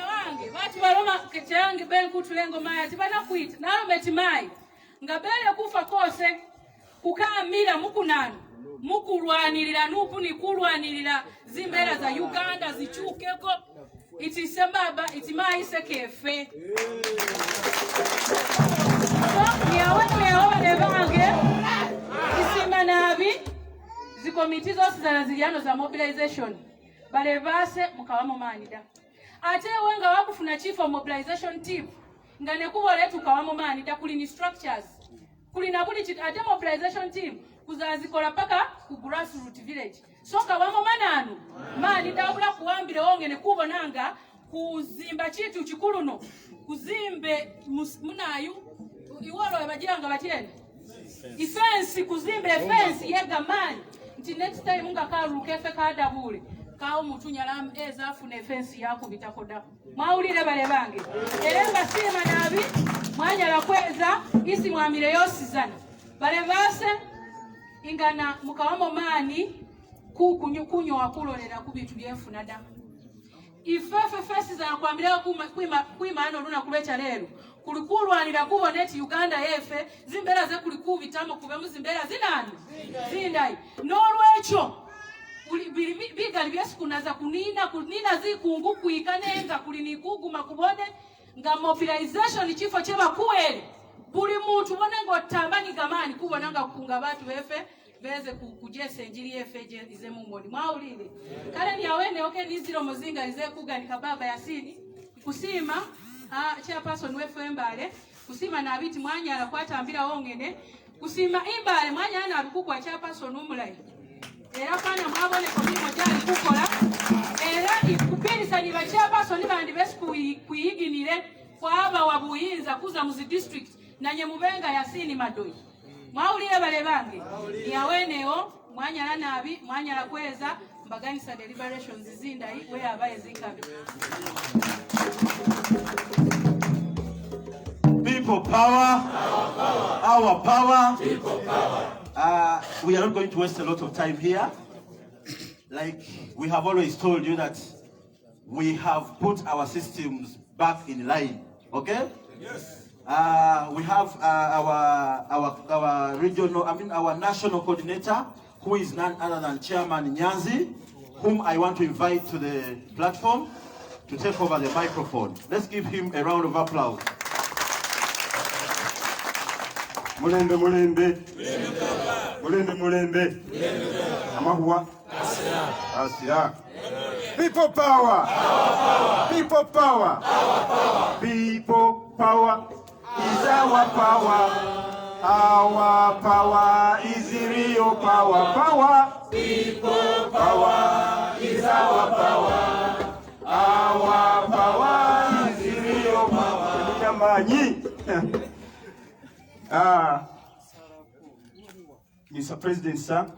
wange bati baloma kechange benkutulengo maya tibana kuita nalo metimai ngabele kufa kose kukamira mukunani mukulwanirira nupu ni kulwanirira zimbera za Uganda zichukeko itisembaba itimaise kefe yawe lebange isima nabi zikomiti zose za naziliano za mobilization balebase mukawamo manida ate wenga wakufuna chief of mobilization team ngane kubole tukawamo manida kulini structures kulina buli ate mobilization team kuzazikola paka ku grassroots village soka wamo mananu mani dabula kuambire wongene kubonanga kuzimba chitu chikuluno kuzimbe munayu iwolo abajiranga batene ifensi kuzimbe fence yega mani nti next time nga karukefe kadabule kawo mutunyala ezafu ne fence yako bitakoda maulire bale bange eremba sima nabi mwanyala kweza isi mwamire yosizana bale base ingana mukawamo mani kunyo wakulolera kubitu byefuna da ifefe fesi za kwambira kwima ano luna kulecha lero kulikulwanira kuboneti Uganda yefe zimbera ze kulikubitamo kube muzimbera zinani zindai nolwecho bigali byesikunaza kunina zikungu kuika nenga kulini kuguma kubone nga mobilization chifo cheba kuwele buli muntu bone ngo tambani gamani kubona nga kunga batu befe beze kujese njiri efeje ize mumoni mwaulile kale ni awene okay niziro muzinga ize kuganika baba Yasini kusima chairperson wefe Mbale kusima na abiti mwanyala kwatambira wongene kusima Mbale mwanyala abikukwa chairperson umulai era kana mwabone komimo jali kukola era ikupirisa ni chairperson bandi besu kuyiginire kwaba wabuyinza kuza muzi district nanye mubenga Yasini Madoi mwaulile bale bange yaweneo mwanyala nabi mwanyala kweza mbaganisa deliberations zindai we abaye zikabe. People power, our power, people power. We are not going to waste a lot of time here. Like we have always told you that we have put our systems back in line. Okay? Yes. We have our regional, our national coordinator, who is none other than Chairman Nyanzi, whom I want to invite to the platform to take over the microphone. Let's give him a round of applause. Mulembe, mulembe. Mulembe, mulembe. Amahua. Asia. People power. People power. People power is our power. Our power is the real power. Power. People power is our power. Our power is the real power. Mr. President, sir,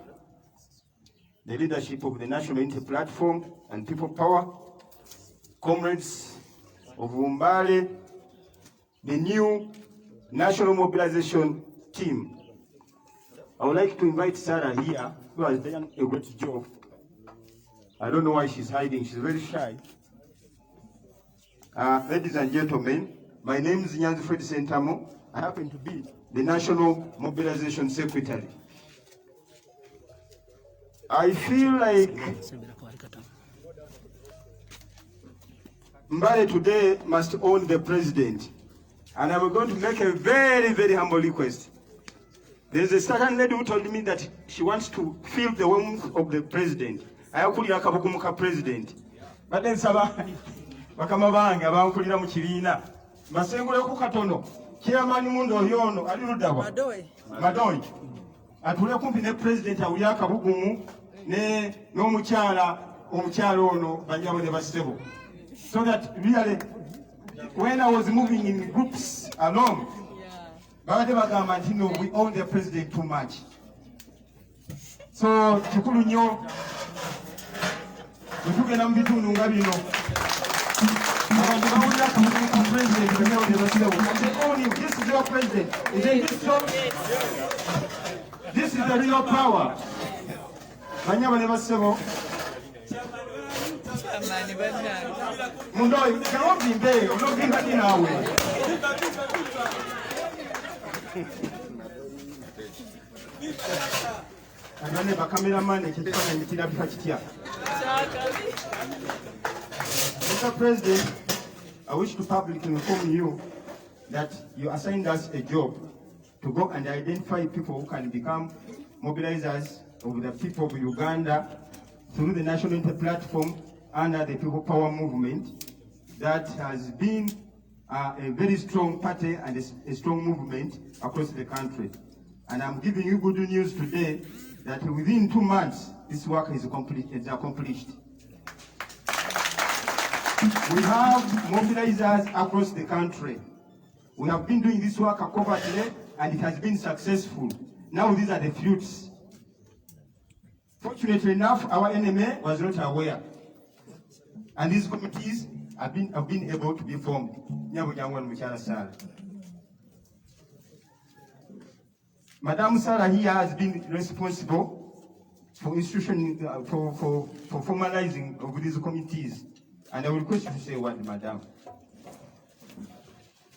the leadership of the National Unity Platform and People Power, comrades of Mbale, the new National Mobilization Team. I would like to invite Sarah here, who has done a great job. I don't know why she's hiding, she's very shy. Ladies and gentlemen, my name is Nyanzi Fred Sentamo. I happen to be the National Mobilization Secretary. I feel like Mbale today must own the president. And I'm going to make a very, very humble request. There's a certain lady who told me that she wants to feel the warmth of the president. Ayakulira akabugumuka president. But then Saba bakamabanga abankulira mu kibiina. Masengule ku katono. Chairman mundo yono alirudawa. Madoi. Atule kumpi ne president awuya akabugumu ne n'omukyala ono banyabo ne basebo. So that really when I was moving in groups alone, we own the president too much. So kikulu nnyo tugenda mu bitundu nga bino abantu bawulira ku president banyabo ne basebo. This is your president. Is this so? This is the real power. Banyabo ne basebo. Mundoi, kaovimbe, unovimba dinawe. Agane cameraman ekitana mitira bikachitia. Mr. President, I wish to publicly inform you that you assigned us a job to go and identify people who can become mobilizers of the people of Uganda through the National Unity Platform under the People Power movement that has been a very strong party and a strong movement across the country. And I'm giving you good news today that within 2 months, this work is accomplished. We have mobilizers across the country. We have been doing this work covertly and it has been successful. Now these are the fruits. Fortunately enough, our enemy was not aware. And these committees have been able to be formed. Madam Sarah here has been responsible for for formalizing of these committees. And I will request you to say what, Madam.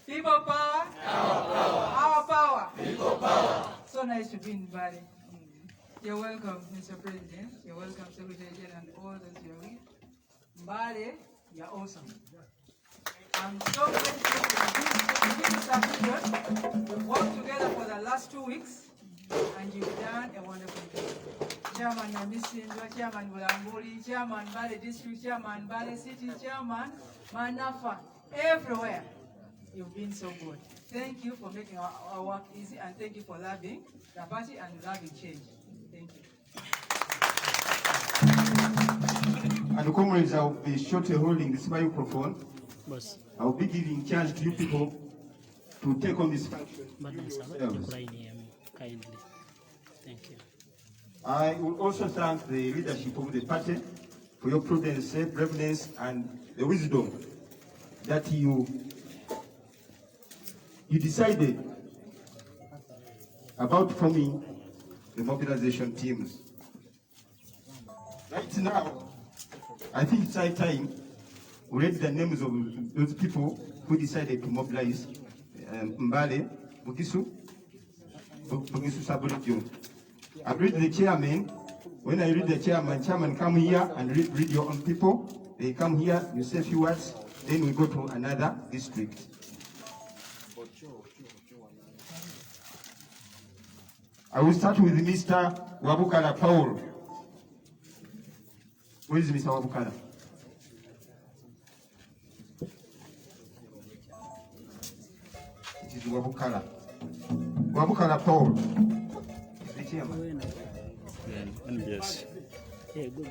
People power. Our power. Our power. People power. So nice to be in Mbale. You're welcome, Mr. President. You're welcome, Secretary General, and all those here with. Mbale, you're awesome. I'm so grateful for this appreciation. We've worked together for the last 2 weeks, and you've done a wonderful job. Chairman Namisindwa, Chairman Bulambuli, Chairman Mbale District, Chairman Mbale City, Chairman Manafa, everywhere. You've been so good. Thank you for making our work easy, and thank you for loving the party and loving change. Thank you. And comrades, I'll be shortly holding this microphone. I'll be giving charge to you people to take on this function. Kindly. Thank you. I will also thank the leadership of the party for your prudence, braveness, and the wisdom that you decided about forming the mobilization teams. Right now, I think it's high time we read the names of those people who decided to mobilize Mbale, Bugisu Sabulidio. I read the chairman. When I read the chairman come here and read your own people. They come here, you say a few words, then we go to another district. I will start with Mr. Wabukala Paul. Where is Mr. Wabukala? It is Wabukala. Wabukala Paul. Is the chairman? Yes. Yeah, good.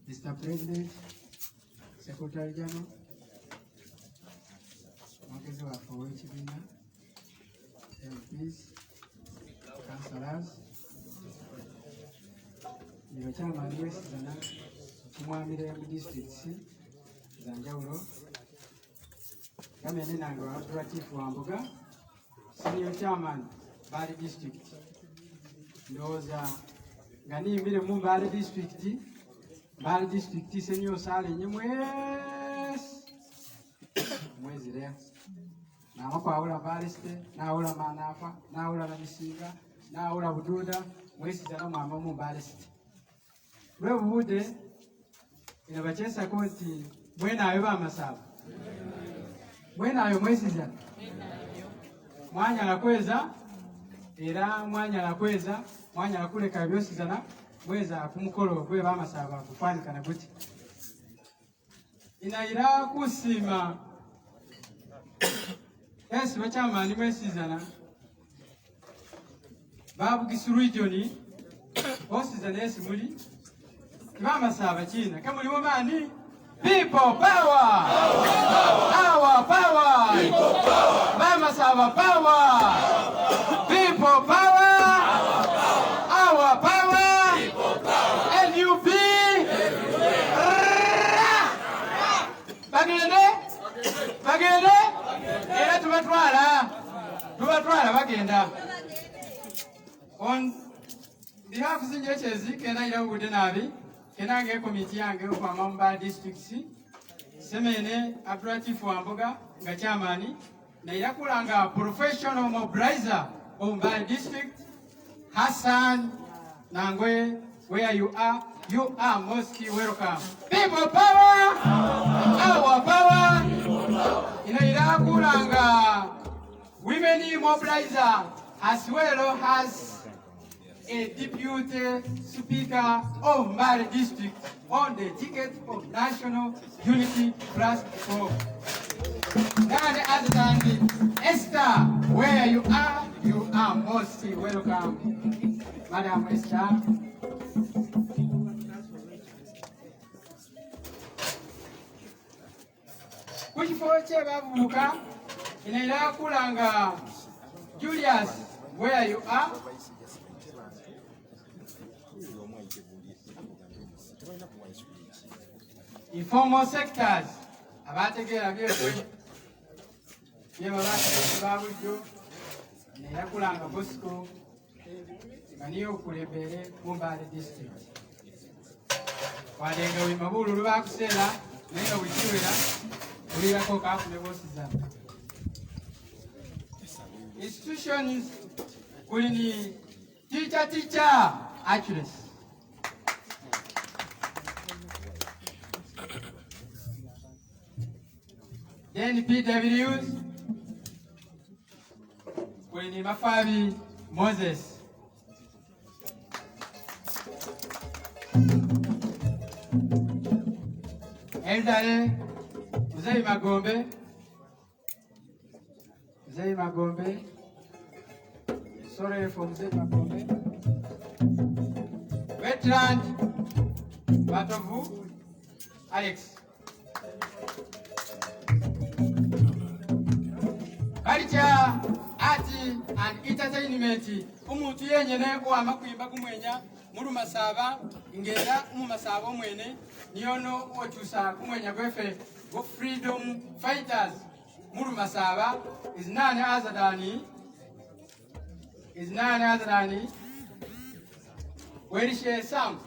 Mr. President, Secretary General, mwongezi waffe ow'ekibiina, MPs, councillors, bino chairman w'esizana tumwamire mu districts za njawulo, kamene nange wa Abdulatif Wambuga, senior chairman Mbale district, ndowooza nga niyimbire mu Mbale district senior sale nye mwezi leo namakwawula Mbale City, nawula Manafa, nawula Namisinga, nawula Bududa, mwesizana mwama mu Mbale City. Lwe bubude ina bakyesako nti mwenaayo bamasaba, mwenaayo mwesizana, mwanyala kweza era mwanyala kweza, mwanyala kuleka ebyosizana mweza kumukolo gwe bamasaba kufanikana guti. Inaira kusima esi bakyamaani mwesizana Babugisu region osizana esi muli bamasaba kina kamulimu maani people power, our power, bamasaba power, people power, our power, NUP, bagende, era tubatwala bagenda. On behalf of Zinjechezi, kena ila ugude nabi, kena nge komiti yange kwa Mbale districts, semene Abdulatif Wambuga, nga chairmani, na ila kulanga professional mobilizer of Mbale district, Hassan Nangwe, where you are most welcome. People power, our power, ina ila kulanga women mobilizer, as well as a deputy speaker of Mbale district on the ticket of National Unity Platform. None other than Esther, where you are most welcome. Madam Esther. kifo ky'abavubuka inaira kulanga Julius, where you are. Informal sectors abategeera byekwe byebabakireke babujjo inaira kulanga Bosco nga niyo okulembere mu Mbale district. Wadenga wima bululu bakuseera naye nga bwekiwera ulirako kaafune bosiza. Institutions kuli ni teacher accuracy. Then PWs kuli ni Mafabi Moses. Eldale Mzee Magombe. Mzee Magombe. Sorry for Mzee Magombe. Wetland Batovu Alex. Culture, art and entertainment. Umuntu yenyene oama kuyimba kumwenya mulu masaba ngera mu masaba omwene niyono ochusa kumwenya gwefe go freedom fighters mulu masaba is none other than Welishe Sam.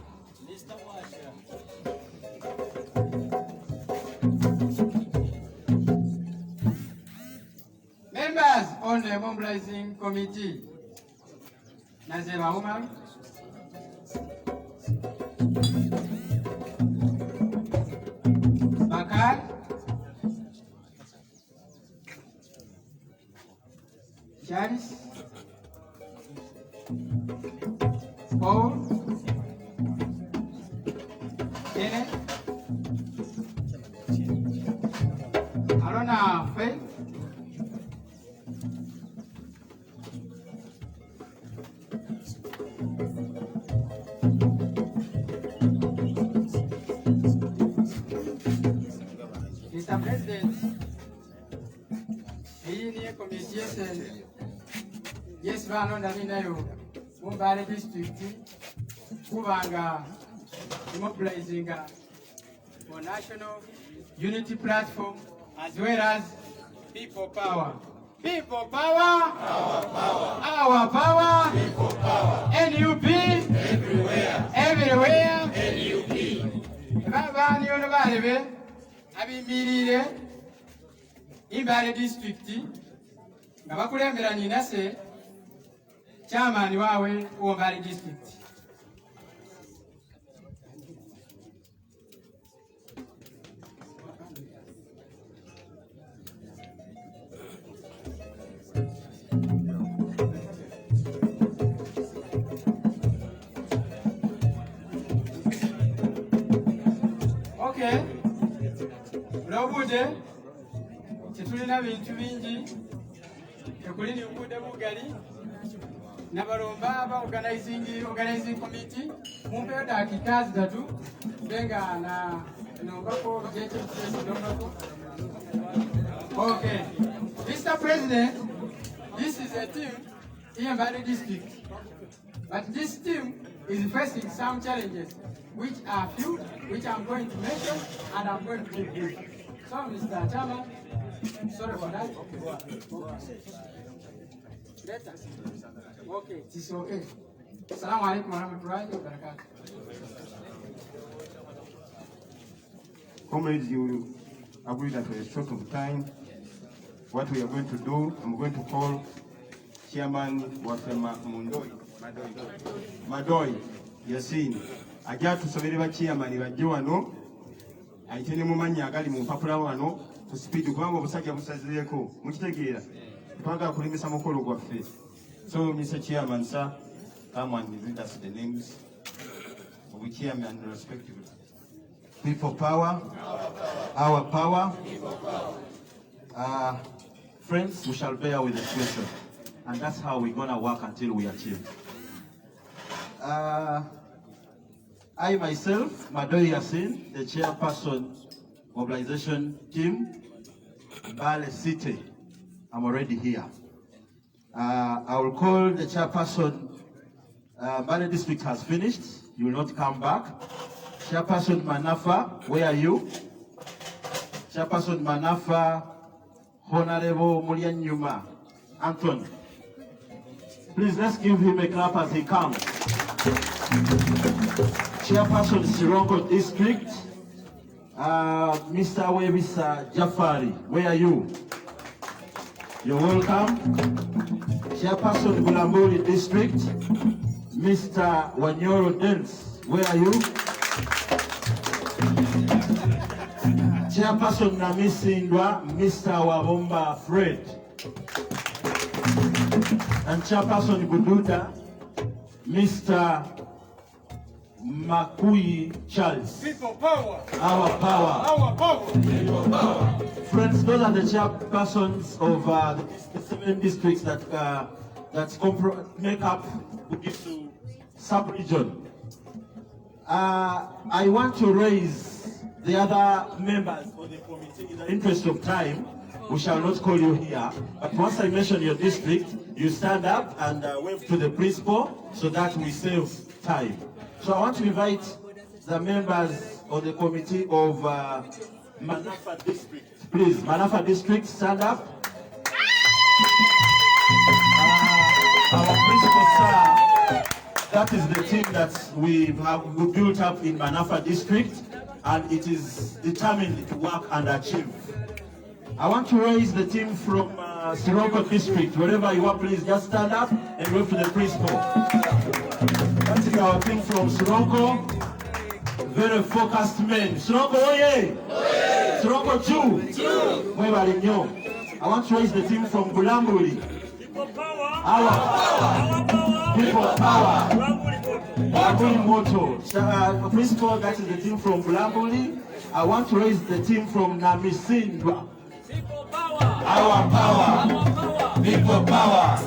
Members on the mobilizing committee. Nazema Umar. Bakar. Charis. Paul. Kenneth. Arona Faith. Mr. President, hii ni committee yes bano ndani nayo Mbale district kubanga mobilizing for national unity platform as well as people power. People power, our power, people power, NUP, everywhere, NUP. Baba ni ono balebe abimirire Mbale district nga bakulembera ninase chairman wawe wa Mbale district. Okay. Lobude tetulina bintu bingi tekuli ni ubude bugali nabalomba aba organizing committee mumpe dakika zitatu benga na nombako jeje nombako. Okay, Mr. President, this is a team in Mbale district, but this team is facing some challenges which are few, which I'm going to mention and I'm going to give brief. So Mr. Chairman, sorry for that. Okay, it is okay. Assalamu alaikum warahmatullahi wabarakatuh. Comrades, you agree that we're short of time. What we are going to do, I'm going to call Chairman Wafema Madoi Yasin. Ajja tusobere ba chairman bajje wano ayitene mu mannya agali mu mpapula wano ku speed kubanga obusajja busazireeko mukitegeera twagala kulimisa mukolo gwaffe. So Mr. Chairman, sir, come and read us the names of the chairman respectively. People power, our power. Friends, we shall bear with the situation, and that's how we're gonna work until we achieve. I myself, Madoi Yasin, the chairperson mobilization team, Mbale City. I'm already here. I will call the chairperson. Mbale district has finished. You will not come back. Chairperson Manafa, where are you? Chairperson Manafa, Honorable Mulyanyuma, Anton. Please, let's give him a clap as he comes. Chairperson Sirongo District, Mr. Webisa Jafari, where are you? You're welcome. Chairperson Bulambuli District, Mr. Wanyoro Dens, where are you? Chairperson Namisindwa, Mr. Wabomba Fred. And Chairperson Bududa, Mr. Makui Charles. People power. Our power. Our power. People power. Friends, those are the chairpersons of the 7 districts that make up Bugisu sub-region. I want to raise the other members of the committee. In the interest of time, we shall not call you here. But once I mention your district, you stand up and wave to the principal so that we save time. So I want to invite the members of the committee of Manafa district. Please, Manafa district, stand up. Our principal, sir, that is the team that we built up in Manafa district, and it is determined to work and achieve. I want to raise the team from Sirongo district. Wherever you are, please just stand up and wave to the principal. That is our team from Sirongo. Very focused men. Sirongo, oye! Sirongo, Jew! Where are you? I want to raise the team from Bulambuli. Our power! People power! Bulambuli Moto. Principal, that is the team from Bulambuli. I want to raise the team from Namisindwa. Our power! People power!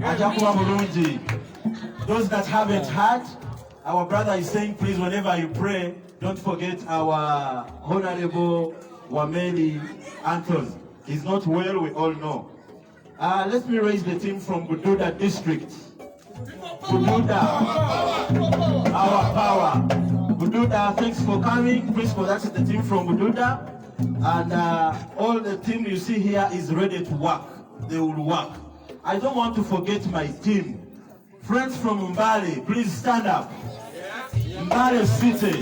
Ajakuwa Mulungi. Those that haven't heard, our brother is saying, please, whenever you pray, don't forget our Honorable Wameli Anton. He's not well, we all know. Let me raise the team from Bududa district. Bududa. Our power. Bududa, thanks for coming. Principal, that's the team from Bududa. And all the team you see here is ready to work. They will work. I don't want to forget my team. Friends from Mbale, please stand up. Mbale City.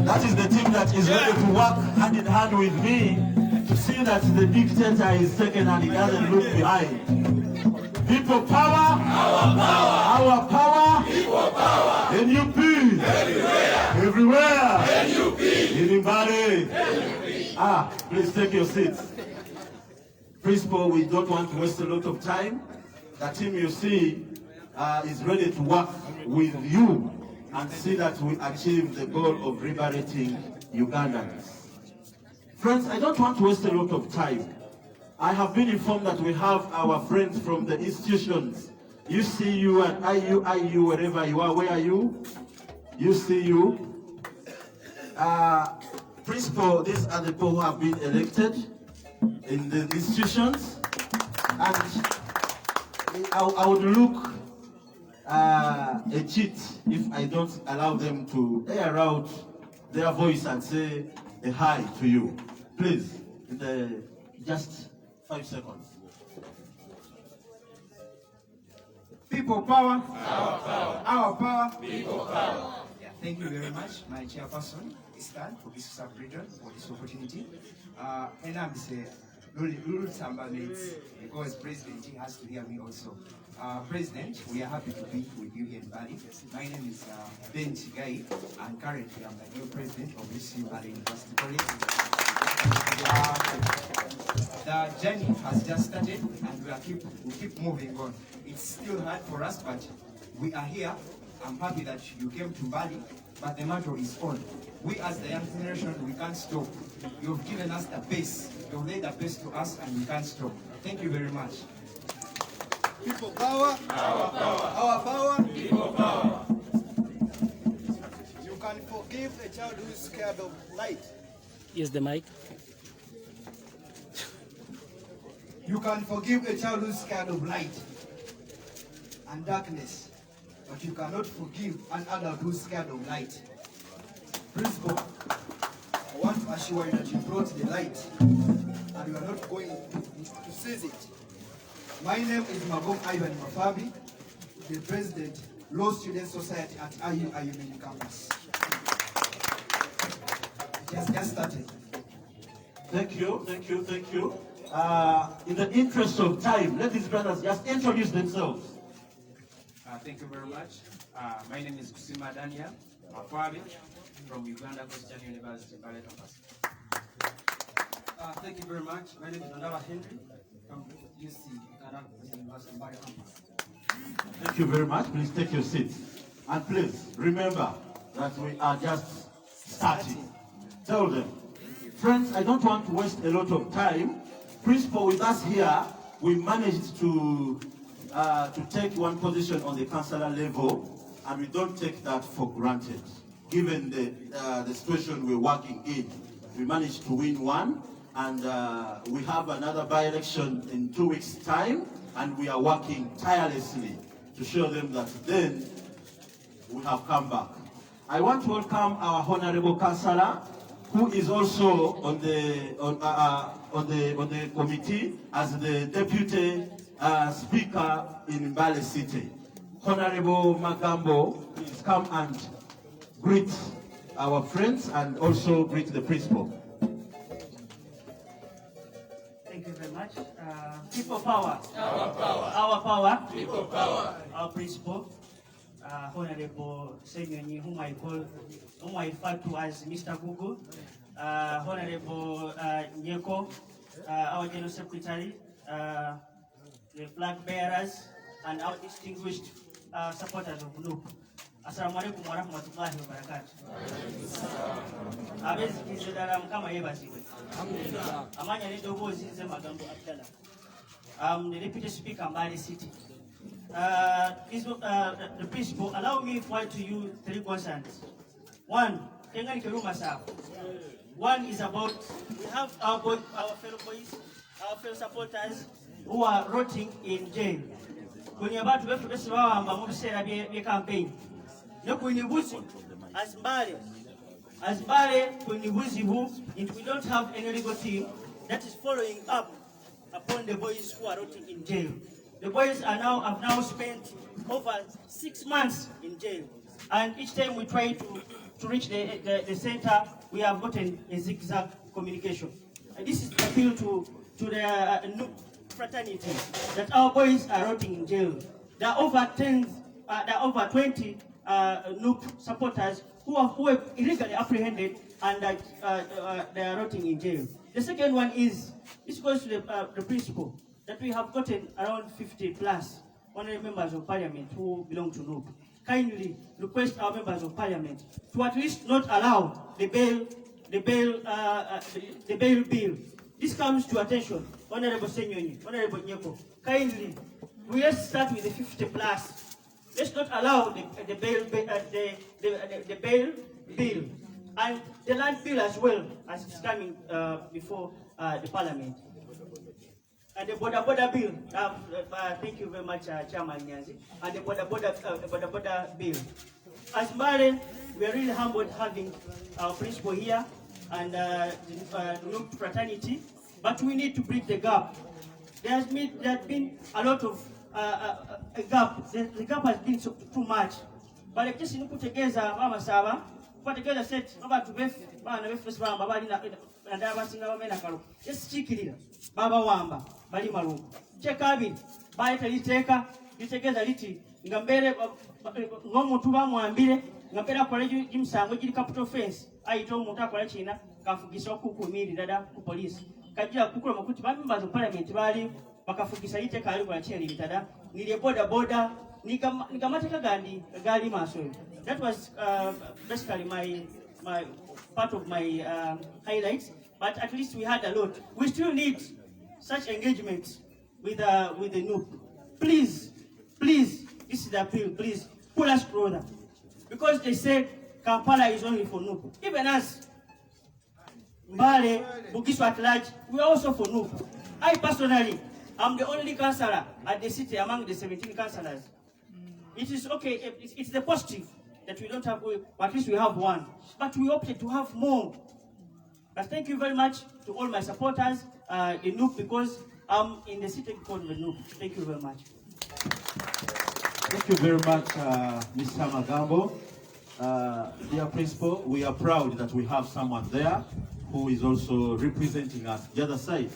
That is the team that is ready to work hand in hand with me to see that the dictator is taken and he doesn't look behind. People power. Our power. Our power. People power. NUP. Everywhere. NUP. In Mbale. Please take your seats. Principal, we don't want to waste a lot of time. The team you see is ready to work with you and see that we achieve the goal of liberating Ugandans. Friends, I don't want to waste a lot of time. I have been informed that we have our friends from the institutions. UCU and IU, wherever you are. Where are you? UCU. Principal, these are the people who have been elected in the institutions. And I would look a cheat if I don't allow them to air out their voice and say a hi to you. Please, just 5 seconds. People power. Our power. Our power. People power. Yeah, thank you very much, my chairperson, Eastern, for this sub-region, for this opportunity. And I'm saying, Lulu Samba mates, because President has to hear me also. President, we are happy to be with you here in Bali. My name is Ben Chigai, and currently I'm the new president of UC Bali University College. The journey has just started, and we keep moving on. It's still hard for us, but we are here. I'm happy that you came to Bali, but the matter is on. We as the young generation, we can't stop. You've given us the base. You've laid the base to us, and we can't stop. Thank you very much. People power. Our power. Our power. People power. You can forgive a child who is scared of light. Use the mic. You can forgive a child who is scared of light and darkness, but you cannot forgive an adult who is scared of light. Principal, I want to assure you that you brought the light and you are not going to seize it. My name is Magom Ivan Mafabi, the President, Law Student Society at IU main campus. It has just started. Thank you, thank you, thank you. In the interest of time, let these brothers just introduce themselves. Thank you very much. My name is Kusima Daniel Makwabi from Uganda Christian University, Mbale campus. Thank you very much. My name is Mandala Henry from UC Uganda Christian University, Mbale campus. Thank you very much. Please take your seats. And please remember that we are just starting. Tell them, friends, I don't want to waste a lot of time. Principal, with us here, we managed to take one position on the councillor level, and we don't take that for granted. Given the situation we're working in, we managed to win one, and we have another by-election in 2 weeks' time, and we are working tirelessly to show them that then we have come back. I want to welcome our honorable councillor, who is also on the committee as the deputy speaker in Mbale City. Honorable Magambo, please come and greet our friends and also greet the principal. Thank you very much. People power. Our power. Our power. People power. Our principal, Honorable Senyonyi, whom I refer to as Mr. Google, Honorable Nyeko, our General Secretary, the flag bearers, and our distinguished supporters of NUP. Assalamu alaikum wa rahmatullahi wa barakatuh. Abezikizidala mukama yebazibwe. Amanya neddoboozi nze Magambo Abdallah. I'm the Deputy Speaker Mbale City. The principal, allow me to point to you 3 concerns. One, Kengani Keruma Sab. One is about, we have our fellow boys, our fellow supporters who are rotting in jail. When you're about to go to the campaign, as Mbale, if we don't have any legal team that is following up upon the boys who are rotting in jail. The boys have now spent over 6 months in jail, and each time we try to reach the center, we have gotten a zigzag communication. And this is an appeal to the NUP fraternity that our boys are rotting in jail. There are over 20 NUP supporters who were illegally apprehended and they are rotting in jail. The second one is, this goes to the principle that we have gotten around 50 plus honorary members of parliament who belong to NUP. Kindly request our members of parliament to at least not allow the bail bill. This comes to attention, Honorable Senyonyi, Honorable Nyeko. Kindly, let's start with the 50 plus. Let's not allow the bail bill and the land bill as well as it's coming before the parliament. And the border bill, thank you very much, Chairman Nyanzi, and the border bill. As Mbale, we are really humbled having our principal here and the NUP fraternity, but we need to bridge the gap. There has been a lot of a gap. The gap has been too much. But just in kutegeza mama saba, kutegeza set abantu bana befes bamba bali na abasinga bamena kalo. Just chikirira baba wamba bali malungu. Chekabiri bayita liteka litegeza liti ngambere ngomuntu bamwambire ngambera koleji jimsango jiri capital offense ayito omuntu akola china kafugisa okukumiri dada ku police. Kajja kukula makuti bamemba zo parliament bali bakafugisa liteka ali kwa cheli bitada nile boda nikamateka gandi gali maso. That was basically my part of my highlights, but at least we had a lot. We still need such engagement with the NUP. Please, this is the appeal, please pull us closer. Because they said Kampala is only for Nupu. Even us, Mbale, Bugisu at large, we are also for Nupu. I personally, I'm the only councillor at the city among the 17 councillors. It is okay, it's the positive that we don't have, at least we have one. But we opted to have more. But thank you very much to all my supporters in Nupu, because I'm in the city called the Nupu. Thank you very much. Thank you very much, Mr. Magambo. Dear Principal, we are proud that we have someone there who is also representing us the other side.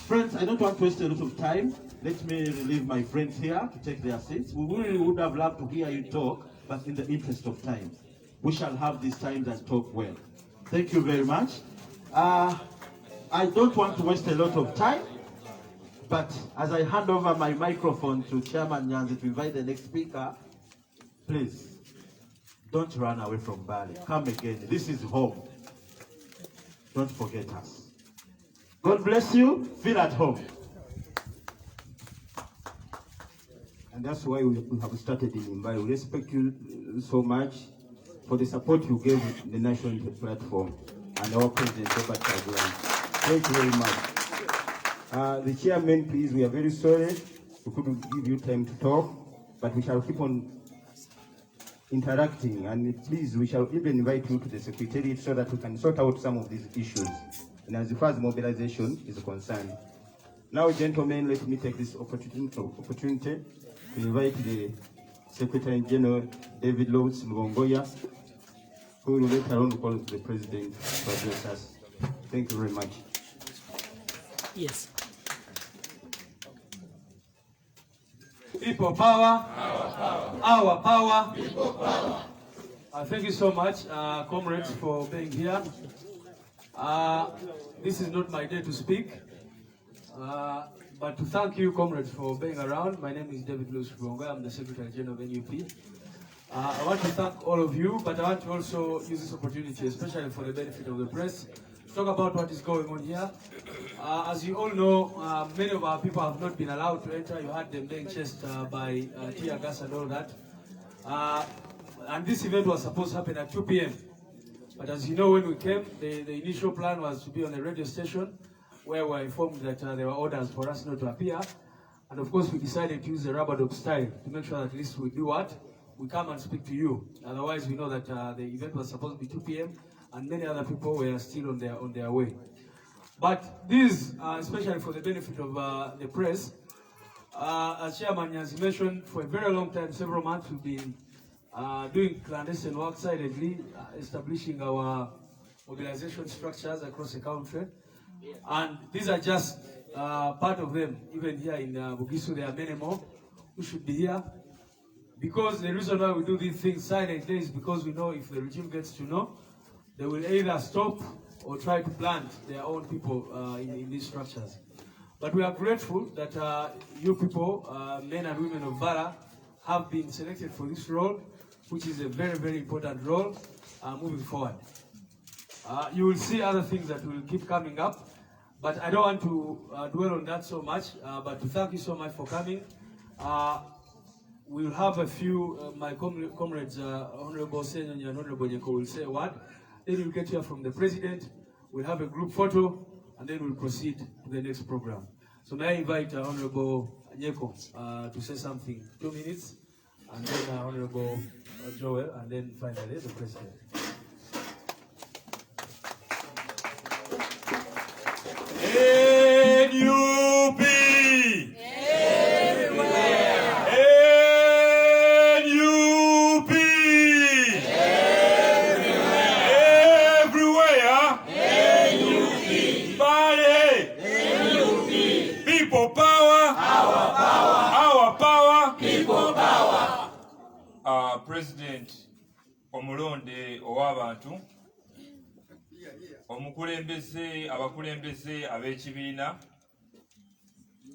Friends, I don't want to waste a lot of time. Let me relieve my friends here to take their seats. We really would have loved to hear you talk, but in the interest of time, we shall have these times and talk well. Thank you very much. I don't want to waste a lot of time, but as I hand over my microphone to Chairman Nyanzi to invite the next speaker, please, don't run away from Mbale. Come again. This is home. Don't forget us. God bless you. Feel at home. And that's why we have started in Mbale. We respect you so much for the support you gave the national platform and our President, Robert Kyagulanyi. Thank you very much. The chairman, please, we are very sorry we couldn't give you time to talk, but we shall keep on interacting, and please, we shall even invite you to the secretariat so that we can sort out some of these issues, and as far as mobilization is concerned. Now, gentlemen, let me take this opportunity to invite the Secretary General, David Lawrence Lubongoya, who will later on call the President to address us. Thank you very much. Yes. People power, our power, people power. Thank you so much, comrades, for being here. This is not my day to speak, but to thank you, comrades, for being around. My name is David Lewis Rubonga. I'm the Secretary General of NUP. I want to thank all of you, but I want to also use this opportunity, especially for the benefit of the press, to talk about what is going on here. As you all know, many of our people have not been allowed to enter. You had them being chased by tear gas and all that. And this event was supposed to happen at 2 p.m. But as you know, when we came, the initial plan was to be on a radio station where we were informed that there were orders for us not to appear. And of course, we decided to use the Laba Bobi style to make sure that at least we do what? We come and speak to you. Otherwise, we know that the event was supposed to be 2 p.m. and many other people were still on their way. But this, especially for the benefit of the press, as Chairman Nyanzi mentioned, for a very long time, several months, we've been doing clandestine work silently, establishing our mobilization structures across the country. And these are just part of them. Even here in Bugisu, there are many more who should be here. Because the reason why we do these things silently is because we know if the regime gets to know, they will either stop or try to plant their own people in these structures. But we are grateful that you people, men and women of valor, have been selected for this role, which is a very, very important role moving forward. You will see other things that will keep coming up, but I don't want to dwell on that so much, but to thank you so much for coming. We'll have a few, my comrades, Honorable Senyo and Honorable Nyeko will say a word. Then we'll get here from the President, we'll have a group photo, and then we'll proceed to the next program. So may I invite Honorable Nyeko to say something, 2 minutes, and then Honorable Joel, and then finally the President. NUP! President omulonde ow'abantu, omukulembeze, abakulembeze ab'ekibiina,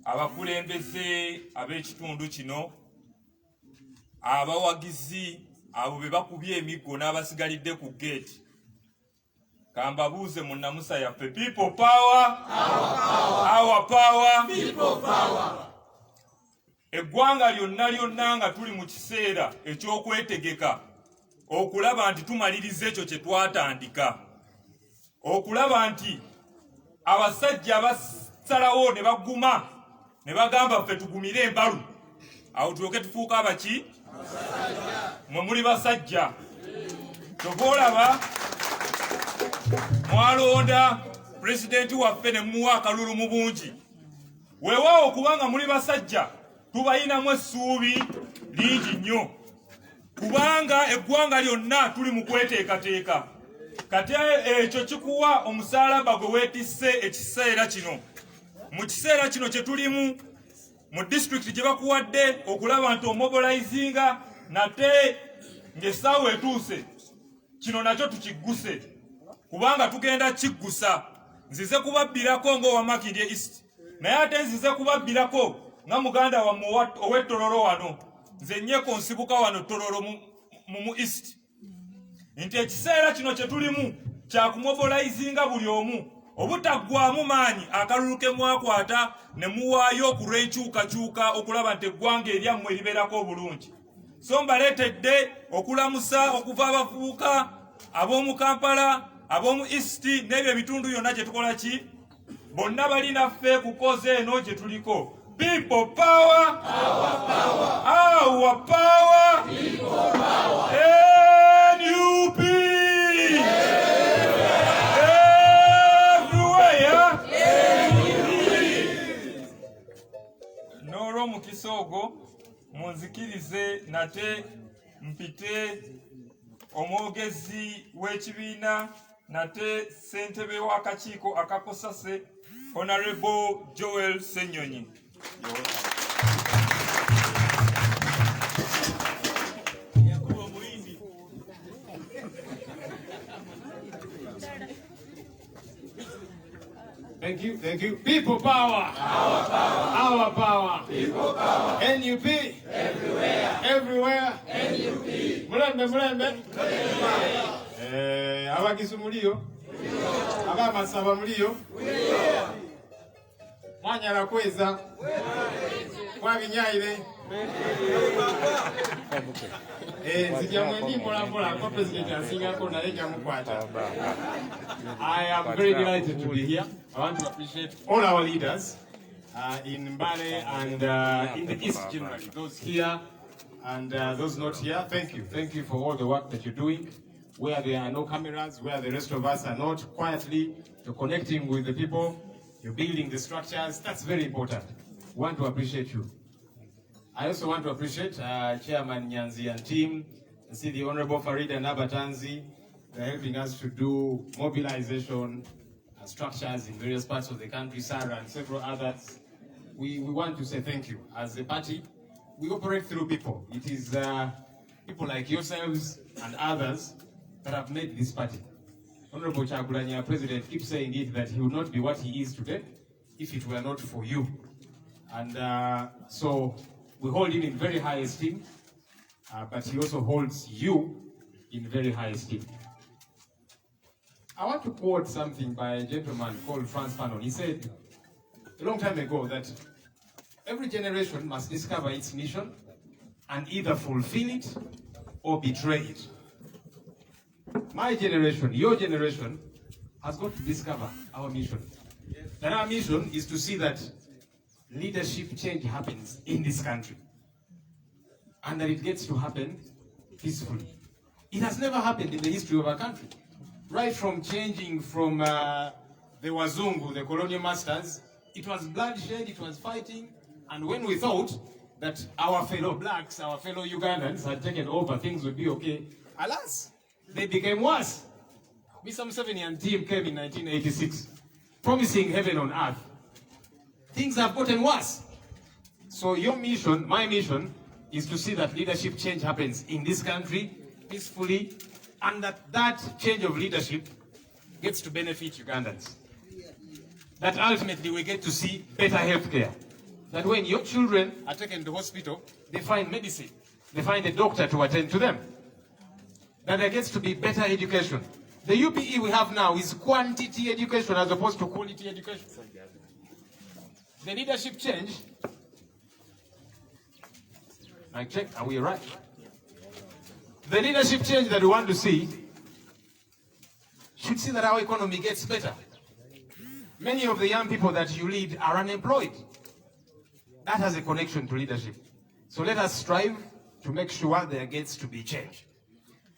abakulembeze ab'ekitundu kino, abawagizi abo be bakubye emiggo n'abasigalidde ku gate. Kambabuuze mu nnamusa yaffe, people power, our power, people power. Eggwanga lyonna lyonna nga tuli mu kiseera eky'okwetegeka okulaba nti tumaliriza ekyo kye twatandika, okulaba nti abasajja abasalawo ne baguma ne bagamba ffe tugumire embalu, awo tulyoke tufuuka abaki mwe muli basajja. Kyova olaba mwalonda pulezidenti waffe ne mumuwa akalulu mu bungi. Weewaawo kubanga muli basajja tubayinamu essuubi lingi nnyo, kubanga eggwanga lyonna tuli mu kweteekateeka. Kati ekyo kikuwa omusaalaba gwe weetisse ekiseera kino. Mu kiseera kino kye tulimu mu disitulikiti gye bakuwadde okulaba nti omobilizinga nate ng'essaawa etuuse, kino nakyo tukigguse kubanga tugenda kiggusa. Nzize kubabbirako ng'owa Makindye East, naye ate nzize kubabbirako nga muganda wammwe ow'ettololo wano, nze nnyeko nsibuka wano ttololo mu East, nti ekiseera kino kye tulimu kya kumobilizinga buli omu, obutaggwamu maanyi akalulu ke mwakwata ne muwaayo ku lw'enkyukakyuka okulaba nti eggwanga eryammwe libeerako obulungi. So mbaleetedde okulamusa okuva abavubuka ab'omu Kampala, ab'omu East n'ebyo ebitundu byonna gye tukola ki, bonna bali naffe ku koze eno gye tuliko. People power, our power, people power, NUP, everywhere. N'olwo mukisa ogwo munzikirize nate mpite omwogezi w'ekibiina nate ssentebe w'akakiiko akakosase Honorable Joel Ssenyonyi. Thank you, thank you. People power. Our power. Our power. People power. NUP. Everywhere. Everywhere. NUP. Mulembe, mulembe. Abagisu mulio. Abamasaba mulio. Mwanyala kweza. Mwabinyaire. Nzija mwendi mpolampola kwa president asingako naleja mukwata. I am very delighted to be here. I want to appreciate all our leaders in Mbale and in the East generally. Those here and those not here, thank you. Thank you for all the work that you're doing. Where there are no cameras, where the rest of us are not, quietly, you're connecting with the people, you're building the structures. That's very important. We want to appreciate you. I also want to appreciate Chairman Nyanzi and team, and see the Honorable Farida Nabatanzi. They're helping us to do mobilization structures in various parts of the country, Sarah and several others. We want to say thank you. As a party, we operate through people. It is people like yourselves and others that have made this party. Honorable Kyagulanyi, our president, keeps saying it that he would not be what he is today if it were not for you. And so we hold him in very high esteem, but he also holds you in very high esteem. I want to quote something by a gentleman called Franz Fanon. He said a long time ago that every generation must discover its mission and either fulfill it or betray it. My generation, your generation, has got to discover our mission. And our mission is to see that leadership change happens in this country and that it gets to happen peacefully. It has never happened in the history of our country. Right from changing from the Wazungu, the colonial masters, it was bloodshed, it was fighting, and when we thought that our fellow blacks, our fellow Ugandans had taken over, things would be okay, alas, they became worse. Mr. Museveni and team came in 1986, promising heaven on earth. Things have gotten worse. So your mission, my mission, is to see that leadership change happens in this country peacefully, and that change of leadership gets to benefit Ugandans. That ultimately we get to see better healthcare. That when your children are taken to hospital, they find medicine, they find a doctor to attend to them. That there gets to be better education. The UPE we have now is quantity education as opposed to quality education. The leadership change, I check, are we right? The leadership change that we want to see should see that our economy gets better. Many of the young people that you lead are unemployed. That has a connection to leadership. So let us strive to make sure there gets to be change.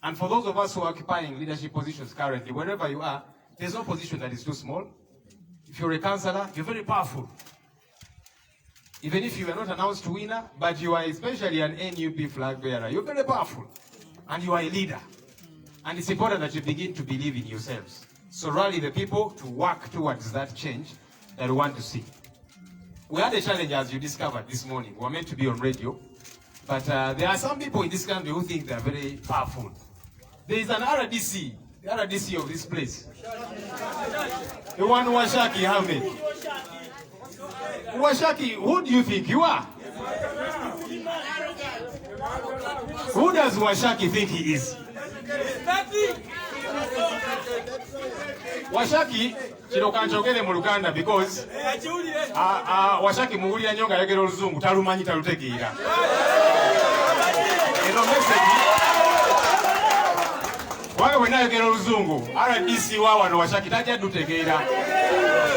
And for those of us who are occupying leadership positions currently, wherever you are, there's no position that is too small. If you're a councillor, you're very powerful. Even if you are not announced winner, but you are especially an NUP flag bearer, you're very powerful. And you are a leader. And it's important that you begin to believe in yourselves. So rally the people to work towards that change that we want to see. We had a challenge, as you discovered this morning. We were meant to be on radio. But there are some people in this country who think they are very powerful. There is an RDC, the RDC of this place. The one Washaki, how many? Washaki, who do you think you are? Who does Washaki think he is? Washaki, kino kanchogere mu Uganda because Washaki muwulira nnyo nga yogera oluzungu talumanyi talutegeera. Eno message wange bwe nayogera oluzungu RDC wa wano Washaki tajja dutegeera.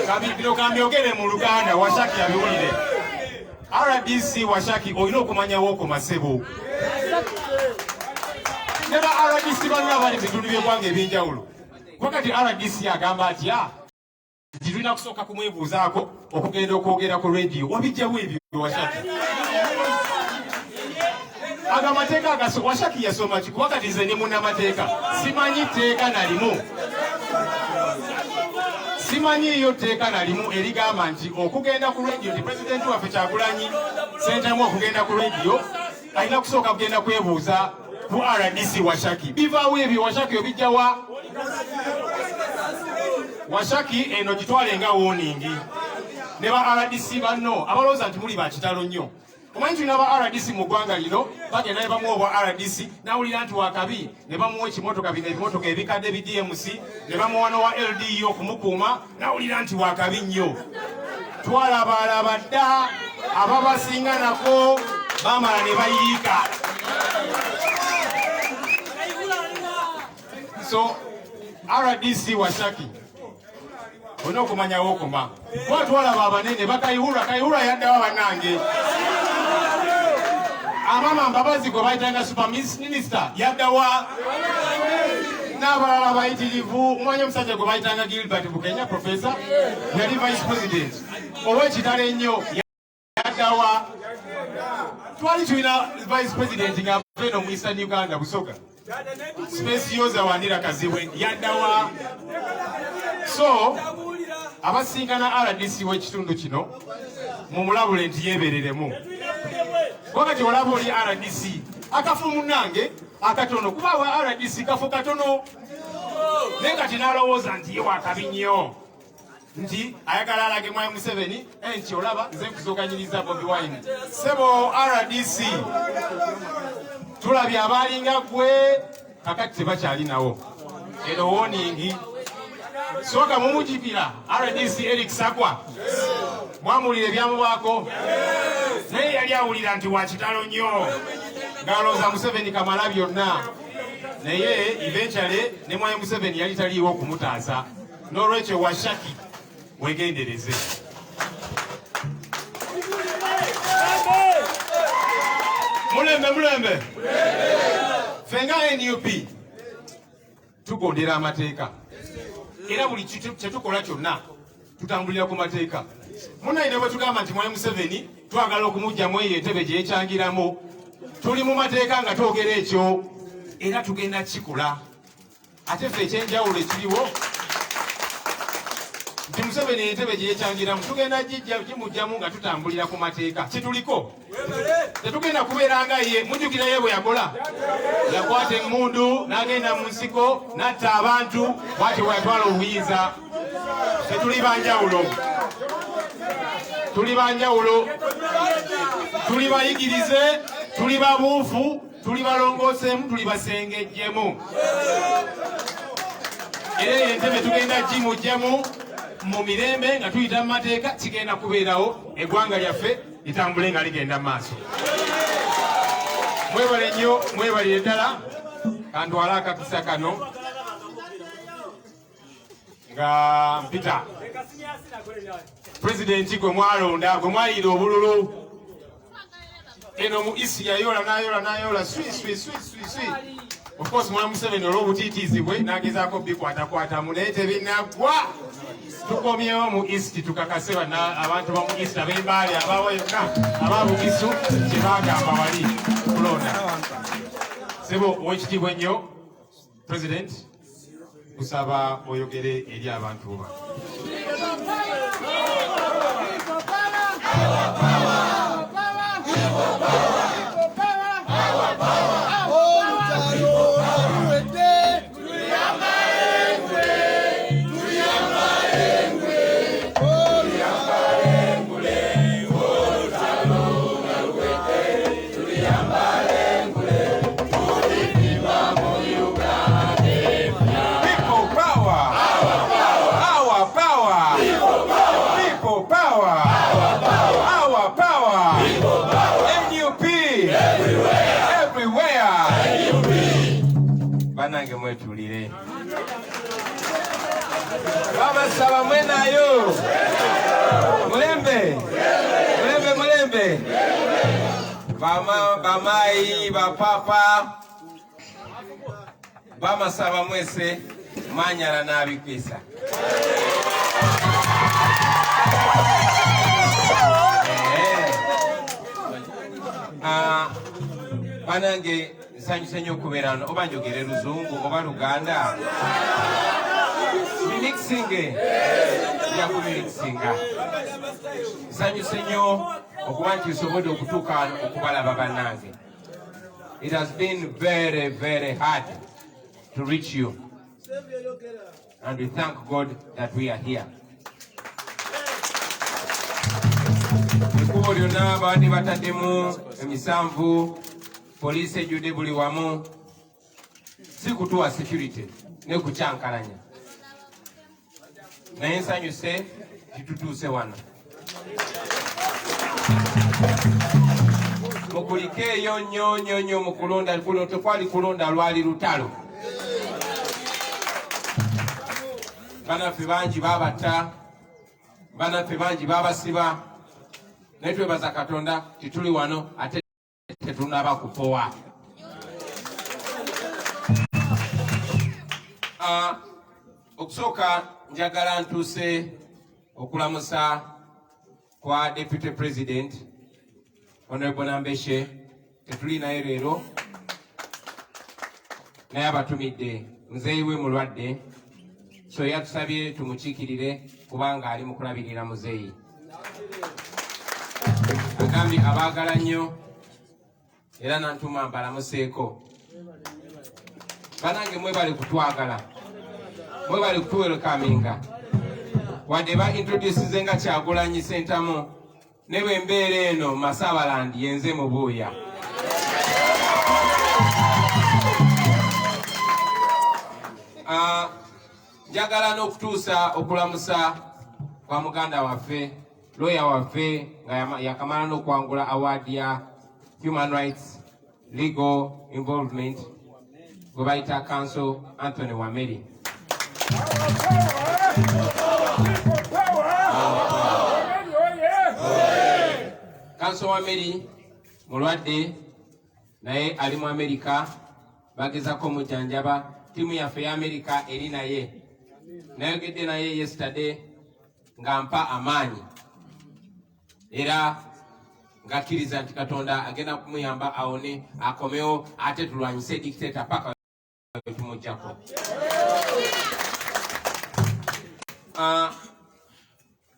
Kabibiro kambyogere mu Uganda Washaki abiwulire. RDC Washaki olina okumanyawo okoma ssebo. Neba RDC bonna bali bitundu by'eggwanga ebyenjawulo. Wakati RDC agamba atya tulina kusooka kumwebuuzaako okugenda okwogera ku radio wabijjawo ebyo Washaki. Agamateeka agaso Washaki yasoma ki wakati nze ne munnamateeka simanyi tteeka nalimu. Simanyiyo tteeka nalimu erigamba nti okugenda ku radio nti pulezidenti waffe Kyagulanyi Ssentamu okugenda ku radio alina kusooka kugenda kwebuuza ku RDC Washaki. Bivaawo ebyo Washaki obijjawa? Washaki eno gitwale nga warning. Ne ba RDC banno abalowooza nti muli bakitalo nnyo. Omanyi tulina ba RDC mu ggwanga lino bagenda ne bamuwa obwa RDC n'awulira nti wakabi ne bamuwa ekimotoka bino ebimotoka ebikadde BDMC ne bamuwa n'owa LDU okumukuuma n'awulira nti wakabi nnyo. Twalabalaba dda ababasinga nako bamala ne bayiika. So RDC Washaki olina okumanyawo okoma. Twatwalaba abanene bakayihura yaddawo bannange. Amama Mbabazi gwe bayitanga super minister yaddawa. N'abalala bayitirivu omwanya omusajja gwe bayitanga Gilbert Bukenya professor yali vice president. Ow'ekitalo ennyo yaddawa. Twali tulina vice president nga eno mu Eastern Uganda Busoga. Space yoza wandira Kazibwe yaddawa. So abasinkana RDC w'ekitundu kino mumulabule nti yeebereremu. Wakati olaba oli RDC akafu munnange akatono kuba wa RDC kafu katono naye kati n'alowooza nti ye wakabi nnyo nti ayagala alage mwami Museveni nti olaba nze nkuzooganyiriza Bobi Wine. Sebo RDC tulabye abalinga gwe kakati tebakyalinawo. Eno warning soka mumujibira RDC Eric Sakwa mwamulire byamubaako naye yali awulira nti wakitalo nnyo ng'alowooza Museveni kamala byonna naye eventually ne mwami Museveni yali taliiwo okumutaasa. N'olwekyo Washaki wegendereze. Mulembe fenga NUP tugondera amateeka era buli kyetukola kyonna tutambulira ku mateeka. Munaine bwe tugamba nti mwami Museveni twagala okumugyamu eyo entebe gye yekyangiramu tuli mu mateeka nga twogera ekyo era tugenda kikola. Ate ffe ekyenjawulo ekiriwo nti Museveni entebe gye yekyangiramu tugenda gimugyamu nga tutambulira ku mateeka. Kituliko tetugenda kubeera nga ye. Mujjukira ye bwe yakola yakwata emmundu n'agenda mu nsiko n'atta abantu bw'ati bwe yatwala obuyinza. Ffe tuli banjawulo, tuli bayigirize, tuli babuufu, tuli balongooseemu, tuli basengejjemu. Era eyo entebe tugenda gimugyamu mu mirembe nga tuyita mu mateeka. Kigenda kubeerawo eggwanga lyaffe litambule nga ligenda mu maaso. Mwebale nnyo, mwebalire ddala. kantwale akakisa kano nga mpita President gwe mwalonda gwe mwaliira obululu eno mu isi yayola swi. Of course mwana Museveni olw'obutiitiizi bwe n'agezaako bikwatakwatamu naye tebinnaggwa. Tukomyewo mu East tukakase abantu ba mu East ab'Embale abawa yonna ababugisu kye bagamba wali kulonda. Sebo ow'ekitiibwa ennyo President kusaba oyogere eri abantu bo. Banange mwetulire babasaba mwenayo mulembe bamayi bapapa bamasaba mwese manyala n'abikwisa banange nsanyuse nnyo okubeera wano oba njogere Luzungu oba Luganda mimixinge yakumimixinga nsanyuse nnyo okuba nti nsobodde okutuuka wano okubalaba bannange. It has been very, very hard to reach you and we thank God that we are here. Ekkubo lyonna abandi bataddemu emisanvu poliisi ejjudde buli wamu si kutuwa security ne kukyankalanya naye nsanyuse titutuuse wano mukulikeeyo nnyo mu kulonda kuno tekwali kulonda lwali lutalo banaffe bangi babatta banaffe bangi babasiba naye twebaza Katonda tituli wano ate tetunaba kupowa. Okusooka njagala ntuuse okulamusa kwa Deputy President Honorable Nambeshe tetuli naye leero naye abatumidde muzeeyi we mulwadde so yatusabye tumukiikirire kubanga ali mu kulabirira muzeeyi agambye abaagala nnyo era nantuma mbalamuseeko banange mwebale kutwagala mwebale kutuwelkaminga wadde ba introduceze nga Kyagulanyi Sentamu ne bwe mbeera eno Masabalandi yenze mu buuya njagala n'okutuusa okulamusa kwa muganda waffe lawyer waffe nga yakamala n'okwangula award ya Human Rights Legal Involvement gwe bayita Council Anthony Wameri. Council Wameri mulwadde naye ali mu Amerika bagezako mujjanjaba timu yaffe ya Amerika eri naye nayogedde naye yesterday nga mpa amaanyi era ngakkiriza nti Katonda agenda kumuyamba awone akomewo ate tulwanyise dictator paka tumujjako.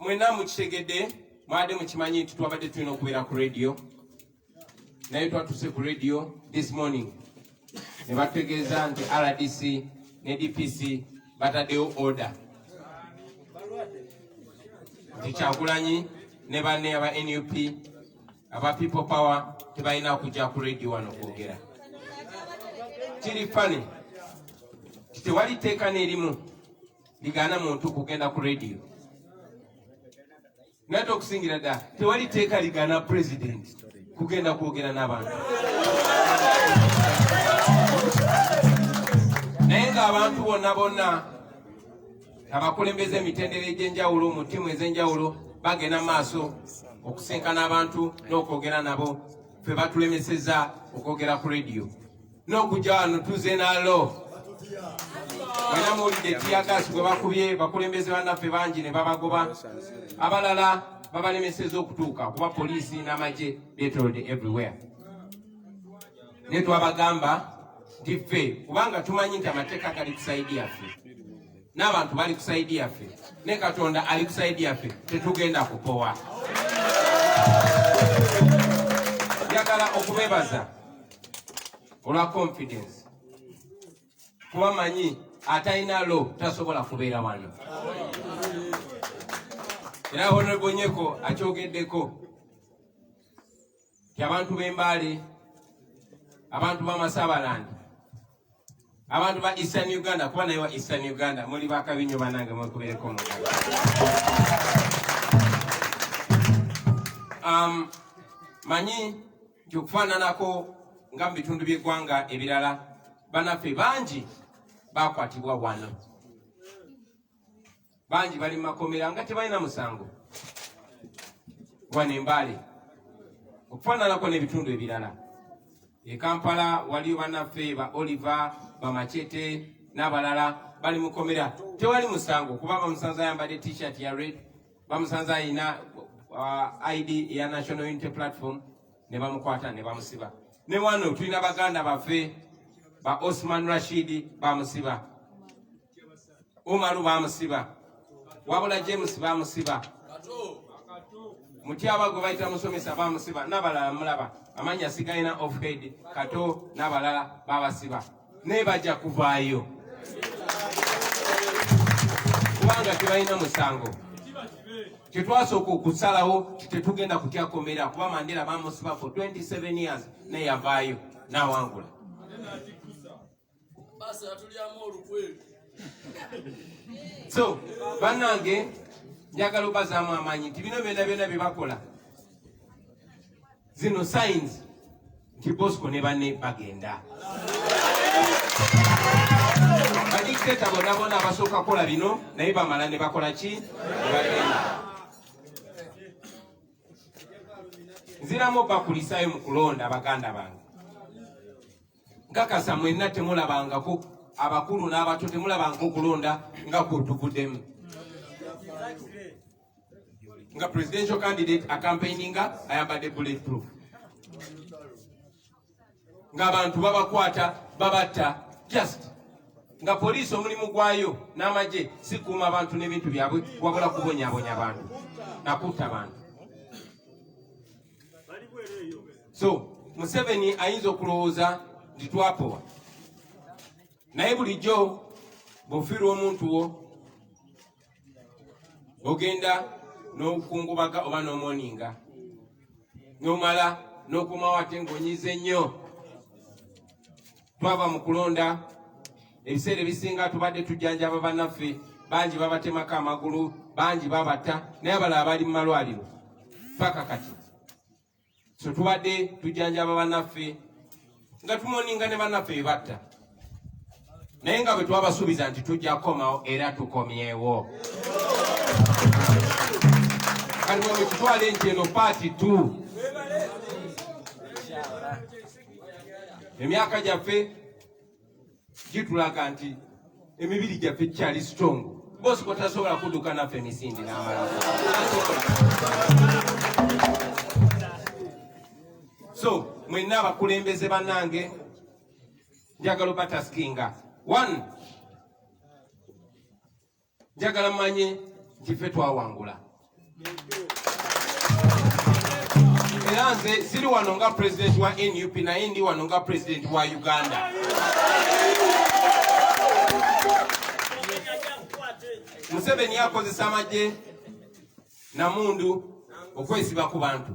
Mwena mukitegedde mwade mukimanyi nti twabadde tulina okubeera ku radio naye twatuse ku radio this morning ne batutegeeza nti RDC ne DPC bataddewo order nti Kyagulanyi ne banne aba NUP aba People Power tebalina kujja ku radio wano kwogera. Kiri fani tewali tteeka n'erimu ligaana muntu kugenda ku radio nate okusingira ddala tewali tteeka ligaana president kugenda kwogera n'abantu. abantu bonna abakulembeze emitendera egy'enjawulo mu ttiimu ez'enjawulo bagenda maaso okusinkana abantu n'okwogera nabo ffe batulemeseza okwogera ku rediyo n'okujja wano tuze nalo mwena muwulidde tiyagasi gwe bakubye bakulembeze bannaffe bangi ne babagoba abalala babalemeseza okutuuka kuba poliisi n'amagye beetolodde everywhere naye twabagamba nti ffe kubanga tumanyi nti amateeka gali ku saidi yaffe n'abantu bali ku saidi yaffe ne Katonda ali ku saidi yaffe tetugenda kupowa. Njagala okubeebaza olwa confidence kuba manyi atalina lo tasobola kubeera wano era Honorable Nyeko akyogeddeko ti abantu b'Embale, abantu b'Amasabalandi, abantu ba Eastern Uganda kuba naye wa Eastern Uganda muli bakabinyo banange mwekubeereko mu manyi nti okufaananako nga mu bitundu by'eggwanga ebirala banaffe bangi bakwatibwa wano, bangi bali mu makomera nga tebalina musango wano Embale okufaananako n'ebitundu ebirala. E Kampala waliyo bannaffe ba Oliver ba Machete n'abalala bali mu komera tewali musango kuba bamusanze ayambadde t-shirt ya red, bamusanze ayina ID ya National Unity Platform ne bamukwata ne bamusiba. Ne wano tulina baganda baffe ba Osman Rashidi bamusiba, Umaru bamusiba, wabula James bamusiba, Mutyaba gwe bayita musomesa bamusiba n'abalala mulaba amanya sigalina off head Kato n'abalala babasiba naye bajja kuvaayo kubanga tebalina musango. Kyetwasooka okusalawo tetugenda kutyakomera kuba Mandela bamusiba for 27 years naye yavaayo n'awangula. So bannange njagala obazaamu amaanyi nti bino byonna byonna bye bakola zino signs nti Bosco ne banne bagenda. Badikiteeta bonna bonna abasooka kukola bino naye bamala ne bakola ki? Ne bagenda. Nziramu bakulisaayo mu kulonda baganda bange. Nkakasa mwenna temulabangako abakulu n'abato temulabangako okulonda nga kwetuvuddemu. Nga presidential candidate acampaigninga ayambadde bulletproof. Nga abantu babakwata babatta just nga poliisi omulimu gwayo n'amagye si kuuma abantu n'ebintu byabwe wabula kubonyaabonya abantu nakutta abantu. So Museveni ayinza okulowooza nti twapowa naye bulijjo bw'ofiirwa omuntu wo ogenda n'okungubaga oba n'omwoninga n'omala n'okumawo ate ng'onyize nnyo. Twava mu kulonda ebiseera ebisinga tubadde tujjanjaba bannaffe bangi babatemako amagulu bangi babatta naye abalala bali mu malwaliro paka kati. So tubadde tujjanjaba bannaffe nga tumwoninga ne bannaffe bebatta naye nga bwe twabasuubiza nti tujja kukomawo era tukomyewo. Kati bwe tutwale nti eno paati 2 emyaka gyaffe gitulaga nti emibiri gyaffe kyali strong. Bosco tasobola kudduka naffe emisindi n'amala. So mwenna abakulembeze bannange njagala obataskinga. 1 njagala mmanye nti ffe twawangula. Era nze siri wano nga president wa NUP naye ndi wano nga president wa Uganda. Museveni yakozesa amagye namundu okwesiba ku bantu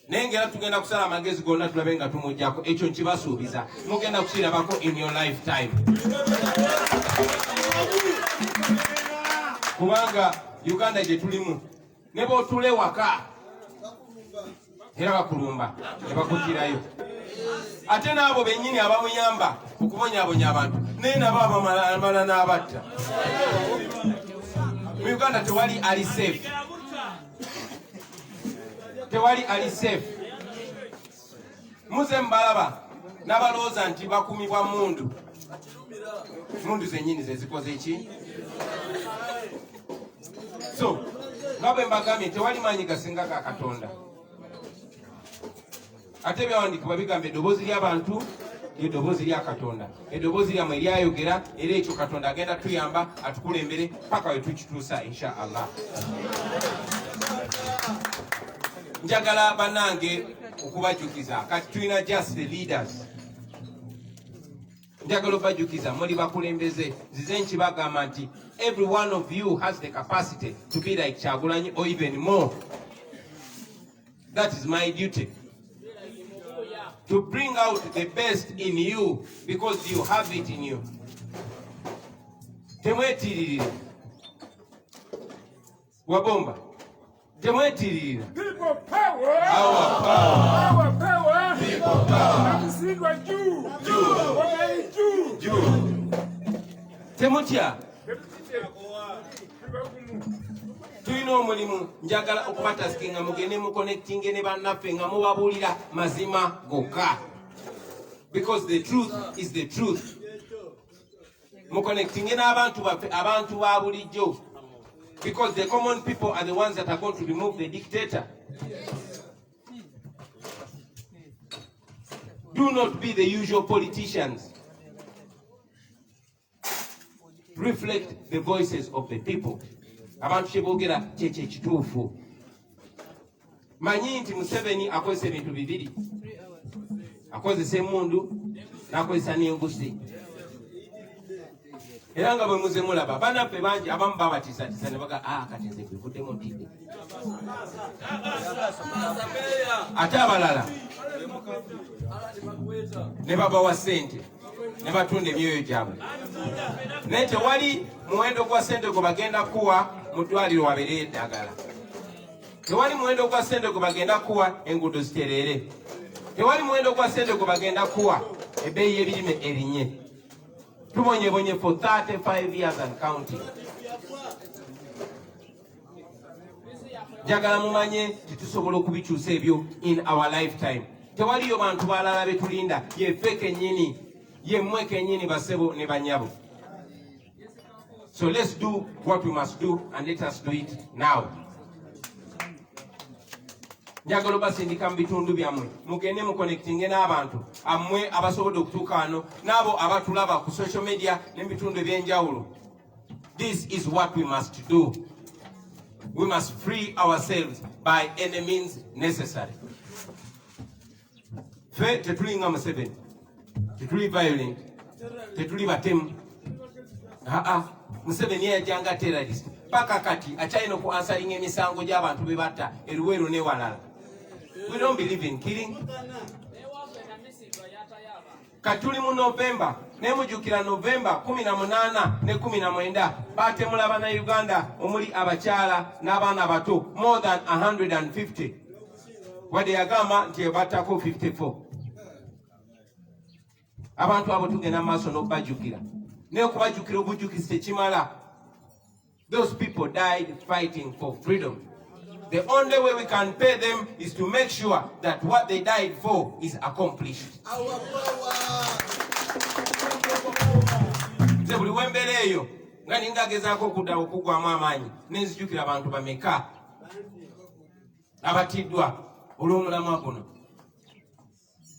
naye ngera tugenda kusala amagezi gonna tulabe nga tumujjako. Ekyo nkibasuubiza mugenda kukirabako in your lifetime kubanga Uganda gye tulimu ne b'otule waka era bakulumba ne bakutirayo ate n'abo bennyini abamuyamba okubonyaabonya abantu nena baba mala n'abatta. Mu Uganda tewali ali safe. Tewali ali safe. Muze mbalaba n'abalowooza nti bakumibwa mundu. Mundu zennyini ze zikoze ki? So, nga bwe mbagambye tewali maanyi gasinga ga Katonda. Ate byawandiikibwa bigamba eddoboozi ly'abantu ly'eddoboozi lya Katonda. Eddoboozi lyammwe eryayogera era ekyo Katonda agenda tuyamba atukulembere paka we tukituusa insha Allah. Njagala bannange okubajjukiza kati tulina just the leaders. Njagala obajjukiza muli bakulembeze zize nkibagamba nti every one of you has the capacity to be like Kyagulanyi or even more. That is my duty. To bring out the best in you because you have it in you. Temwetirira. Wabomba. Temwetirira. People power. Our power. Our power. People power. Nakusigwa juu. Juu. Temutya. Tulina omulimu njagala okubatasikinga mugende mu connecting ne bannaffe nga mubabuulira mazima gokka. Because the truth is the truth. Mu connecting n'abantu baffe abantu ba bulijjo. Because the common people are the ones that are going to remove the dictator. Do not be the usual politicians. Reflect the voices of the people. Abantu kyeboogera kyekyo ekituufu. Manyi nti Museveni akozesa ebintu bibiri. Akozesa emmundu n'akozesa n'engusi. Era nga bwe muze mulaba bannaffe bangi abamu babatiisatiisa ne baga kati nze bivuddemu ntidde. Ate abalala ne babawa ssente ne batunda emyoyo gyabwe. Naye tewali muwendo gwa ssente gwe bagenda kuwa mu ddwaliro wabeere eddagala. Tewali muwendo gwa ssente gwe bagenda kuwa enguudo zitereere. Tewali muwendo gwa ssente gwe bagenda kuwa ebbeeyi y'ebirime erinye. Tubonyebonye for 35 years and counting. Njagala mumanye titusobola okubikyusa ebyo in our lifetime. Tewaliyo bantu balala betulinda yeffe kennyini yemmwe kennyini basebo ne banyabo. So let's do what we must do and let us do it now. Njagala basindika mu bitundu byammwe mugende mu connecting n'abantu ammwe abasobodde okutuuka wano n'abo abatulaba ku social media n'ebitundu ebyenjawulo. This is what we must do. We must free ourselves by any means necessary. Fe tetulinga Museveni, tetuli violent, tetuli batemu. Museveni yajjanga terrorist. Paka kati akyalina ku answering emisango gy'abantu be batta eruwero ne walala. We don't believe in killing. Katuli mu November, ne mujukira November 18 ne 19 batemula bana Uganda omuli abakyala n'abaana bato more than 150. Wade yagamba nti batako 54. Abantu abo tugenda maaso n'okubajjukira. Ne okubajjukira obujjukizi tekimala. Those people died fighting for freedom. The only way we can pay them is to make sure that what they died for is accomplished. Nze buli wembeera eyo nga ningagezaako okudda okugwamu amaanyi nenzijukira abantu bameka abatiddwa olw'omulamwa guno.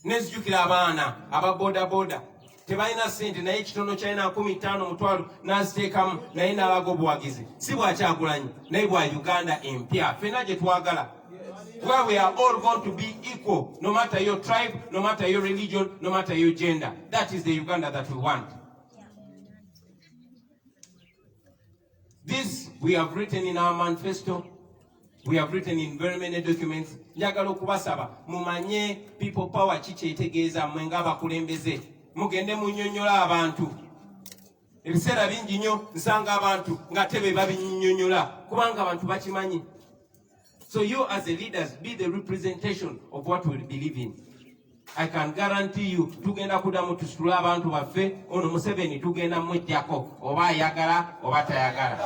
Nenzijukira abaana aba bodaboda tebalina ssente naye ekitono kyalina 15 mutwalo n'aziteekamu naye n'alaga obuwagizi. Si bwa Kyagulanyi naye bwa Uganda empya ffenna gye twagala. Where we are all going to be equal, no matter your tribe, no matter your religion, no matter your gender. That is the Uganda that we want. This we have written in our manifesto. We have written in very many documents. Njagala okubasaba mumanye people power kiki ekitegeeza mmwe ng'abakulembeze. Mugende munnyonnyola abantu. Ebiseera bingi nnyo nsanga abantu nga tebe babinnyonnyola kubanga abantu bakimanyi. So you as the leaders be the representation of what we believe in. I can guarantee you tugenda kudamu tusitula abantu baffe ono Museveni tugenda mujjako oba ayagala oba tayagala.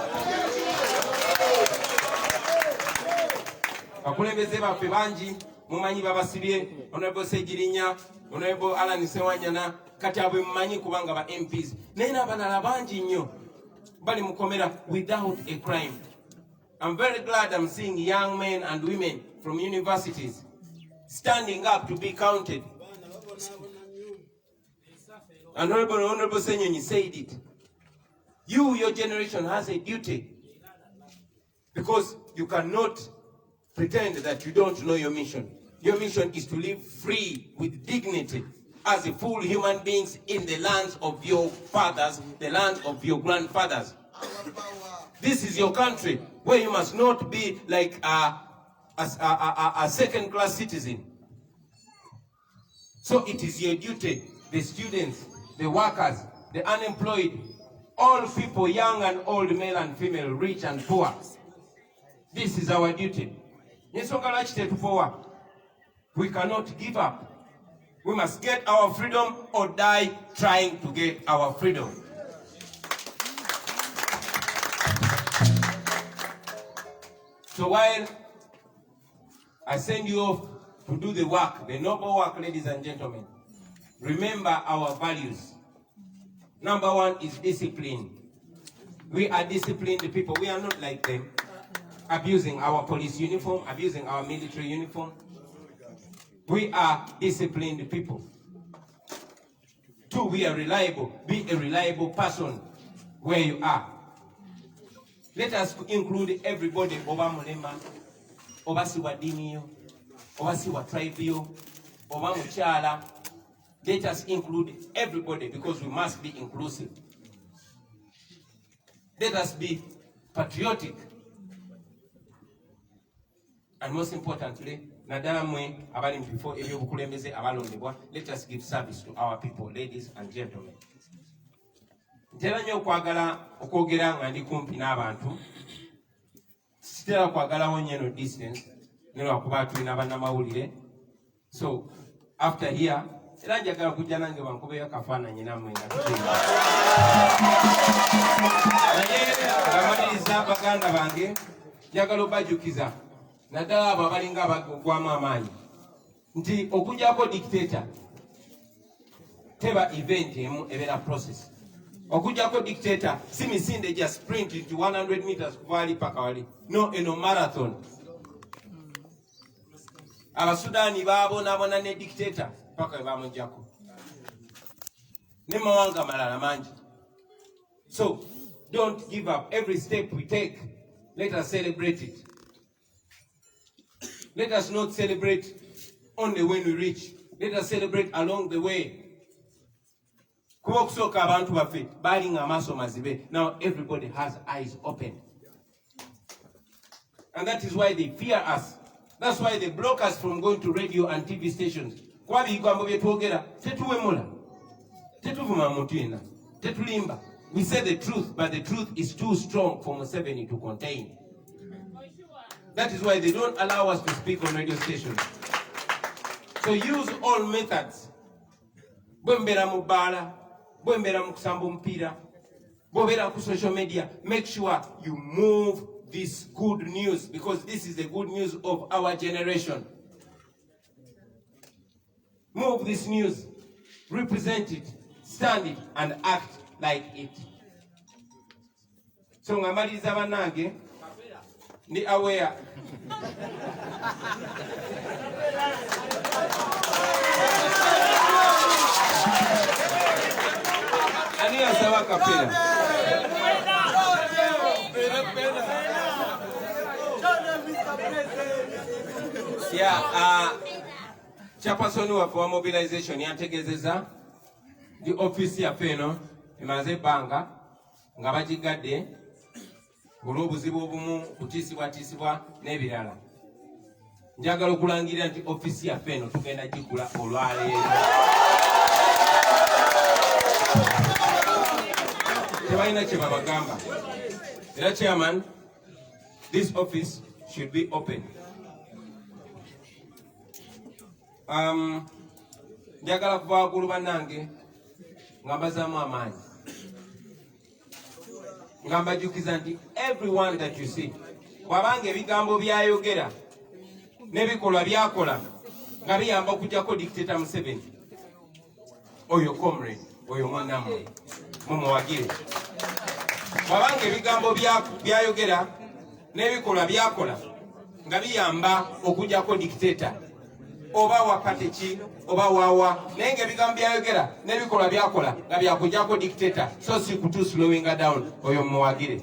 Bakulembeze baffe bangi mumanyi babasibye Honorable Sejirinya, Honorable Alan Sewanyana, kati abwe mumanyi kubanga ba MPs. Naye n'abalala bangi nnyo bali mukomera without a crime. I'm very glad I'm seeing young men and women from universities standing up to be counted. And Honorable Senyonyi said it. You, your generation, has a duty, because you cannot pretend that you don't know your mission. Your mission is to live free with dignity as a full human beings in the lands of your fathers, the lands of your grandfathers. This is your country where you must not be like a second-class citizen. So it is your duty, the students, the workers, the unemployed, all people, young and old, male and female, rich and poor. This is our duty. We cannot give up. We must get our freedom or die trying to get our freedom. So while I send you off to do the work, the noble work, ladies and gentlemen, remember our values. Number one is discipline. We are disciplined people. We are not like them, abusing our police uniform, abusing our military uniform. We are disciplined people. Two, we are reliable. Be a reliable person where you are. Let us include everybody, Oba Mulema, Oba Siwa Dinio, Oba Siwa Tribio, Oba Muchala. Let us include everybody, because we must be inclusive. Let us be patriotic. And most importantly, let us give service to our people, ladies and gentlemen. Ntera nnyo okwagala okwogera nga ndi kumpi n'abantu. Sitera kwagalawo nnyo eno distance, nelwakuba tulina bannamawulire. So after here, era njagala kujja nange bankubeyo akafaananyi nammwe nga tuteera. Naye abamaliriza baganda bange, njagala obajukiza naddala abo abalinga abagwamu amaanyi nti okujjako dictator teba event emu ebeera process. Okujjako dictator si misinde just sprint into 100 meters kuva ali paka wali. No, eno marathon. Abasudaani baabonaabona ne dictator paka we bamujjako. Ne mawanga malala mangi. So don't give up. Every step we take, let us celebrate it. Let us not celebrate only when we reach. Let us celebrate along the way. Now everybody has eyes open. And that is why they fear us. That's why they block us from going to radio and TV stations. We say the truth, but the truth is too strong for Museveni to contain. That is why they don't allow us to speak on radio stations. So use all methods. Bwembera mubala, bwembera mukusamba mpira, bwembera ku social media. Make sure you move this good news, because this is the good news of our generation. Move this news, represent it, stand it, and act like it. So ngamaliza banange ni aware. Ani asawa kapela. Yeah, chairperson wa mobilization yantegezeza the office ya feno imaze banga nga bagigadde olw'obuzibu obumu kutiisibwa n'ebirala. Njagala okulangirira nti office ya feno tugenda gigula olwaleero. Tebalina kye babagamba. Era chairman, this office should be open. njagala kuva waggulu bannange nga mbazaamu amaanyi nga mbajjukiza nti everyone that you see bw'abanga ebigambo byayogera n'ebikolwa byakola nga biyamba okujjako dictator Museveni oyo comrade oyo mwanammwe mumuwagire bw'abanga ebigambo byayogera n'ebikolwa byakola nga biyamba okujjako dictator oba wakateki oba wawa naye ng'ebigambo byayogera n'ebikolwa byakola nga byakujjako dictator so si kutu slowing down oyo mumuwagire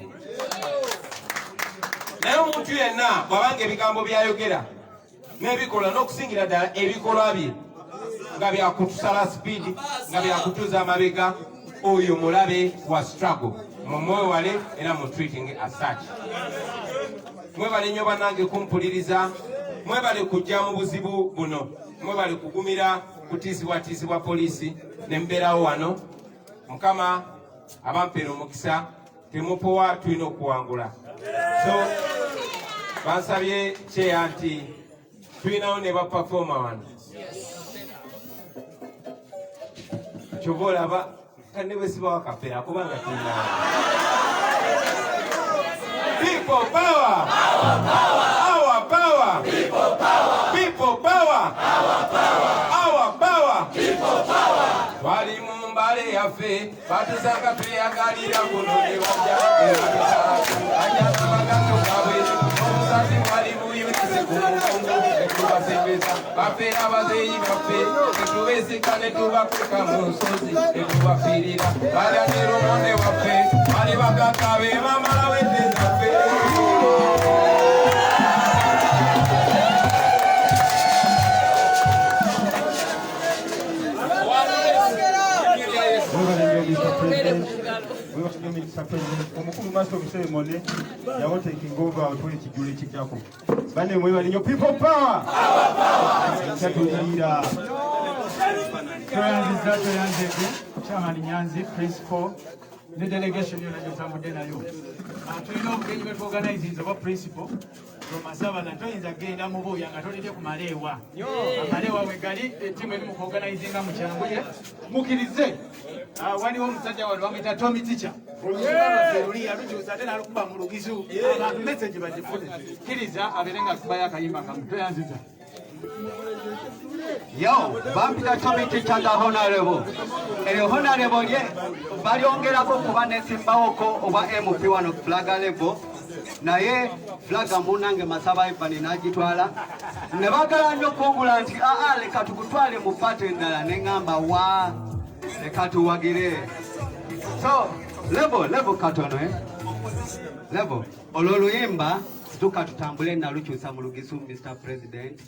naye omuntu yenna bw'abanga ebigambo byayogera n'ebikola n'okusingira ddala ebikolwa bye nga byakutusala speed nga byakutuza amabega oyo mulabe wa struggle mumwewale era mu treating as such mwebale nnyo bannange kumpuliriza mwebale kujja mu buzibu buno mwebale kugumira kutiisibwatiisibwa poliisi ne mbeerawo wano mukama abampeera omukisa temupowa tulina okuwangula so bansabye kyeya nti tulinawo ne bapafoma wano kyova olaba kane bwe sibawa kapera kubanga tulina people power our power people power people power our power our power people power twali mu mbale yaffe batusanga tweyagalira kuno ne bajja omusasi mwali muyunise ku mugongo netubasembeza bafeera abazeeyi baffe netubeesika netubakweka mu nsozi netubafiirira balyanera omonde waffe bali bagaka be bamala wende zaffe omukulu Master Museveni yawo taking over otwali kijule kijjako bane mwebale nnyo people power kyatulira toyanziza Chairman Nyanzi principal ne delegation yona gyotambudde nayo tulina obugenyi bwe tuorganizinze oba principal Masabala toyinza genda mu buya nga tolidde ku maleewa amaleewa we gali ettiimu eri mu kuorganizinga mu kyanguye mukirize waliwo omusajja wali bamuyita Tommy Ticha oluyimba yalukyusa ate nalukuba mu lugisu abantu message bagifune kkiriza abeere nga akubayo akayimba kamu toyanziza Yo, bampita Tommy Ticha nga honorable. Honorable ye balyongerako kuba nesimbawoko oba MP wano flag level. Naye flaga munange Masaba Ivani n'agitwala ne bagala nnyo kungula nti leka tukutwale mu pate endala ne ngamba wa leka tuwagire so level katono level olw'oluyimba situka tutambule nalukyusa mu lugisu Mr. President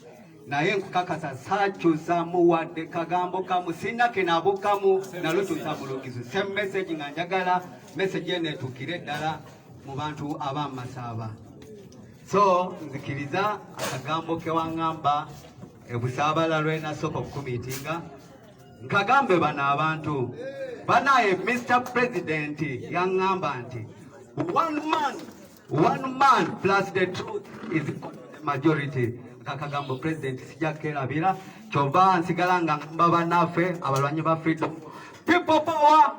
naye nkukakasa sakyusa muwadde kagambo kamu sinake nabo kamu nalukyusa mu lugisu same message nga njagala message ene tukire ddala mu bantu ab'Amasaba so nzikiriza akagambo ke wangamba ebusaabala lwena soko kumitinga nkagambe bano abantu banaye Mr. President yangamba nti one man plus the truth is the majority kakagambo president sijakerabira kyova nsigala nga ngamba banaffe abalwanyi ba freedom people power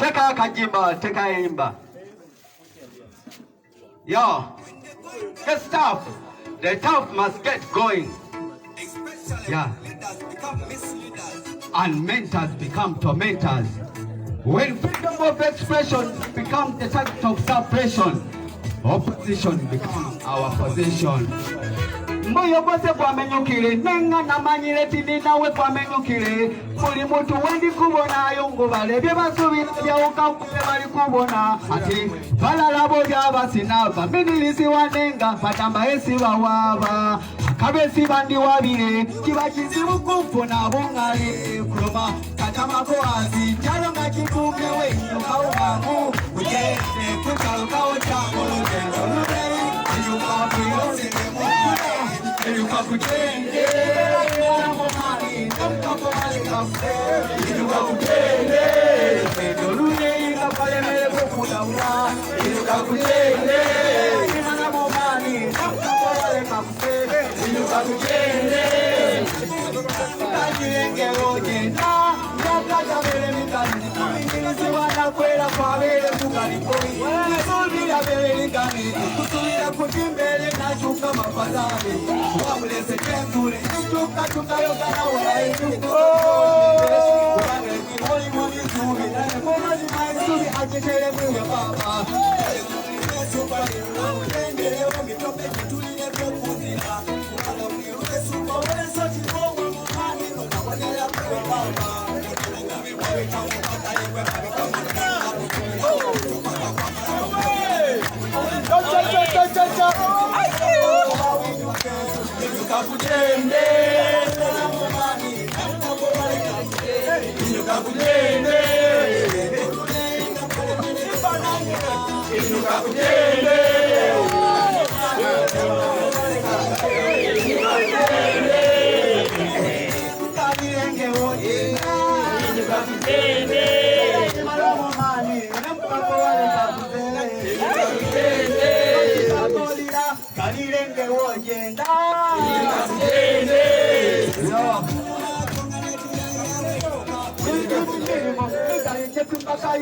teka akajimba teka yimba yo the staff must get going yeah and mentors become tormentors when freedom of expression becomes the target of suppression opposition becomes our possession Moyo bose kwamenyukire nenga namanyire tini nawe kwamenyukire buli muntu wendi kubonayo ngo balebye basubira byawuka kule bali kubona ati balalabo byabasinava minilisi wanenga batamba esi bawaba kabesi bandi wabire kiba kizibu kumfuna bungale kuroma katamako azi jalo nga kikumye wenyo kaumamu ujende kukalukawo chango lutendo lule yukapiro sinemu Ilukakutende, mali, kamali kafe. Ilukakutende, ndolune kapale mele kufuna. Ilukakutende, mali, kamali kafe. Ilukakutende, kanyenge kwabere kugalikoi Nisumbira bere gani Kusubira kujimbele na chuka mafadhali Wabulese kentule Chuka chuka yogana wala inuko Wabule kimoli mwani zuri Mwana jimai zuri ajitele mwe baba Chupa lina Mutendele wamitope kitulile kukuzila Wala uniruwe supa wale sochi kowa Mwani nuna wanela mwe baba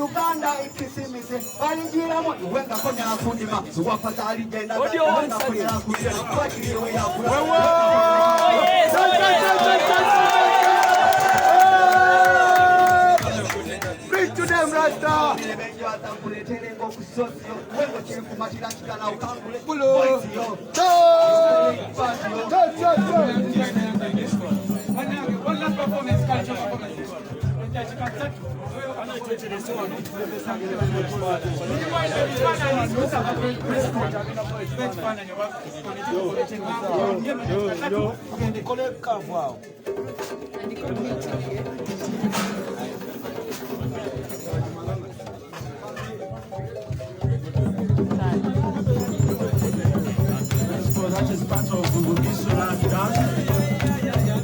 Uganda ikisimise balijiramo wenga konya kundima wafadhali jenda wenga konya kundima kwa kilio ya Bring to them Rasta kuletele ngoku sosio wengo chefu matila chikana ukangule bulo One last performance, culture performance. That is part of the Bugisu dance.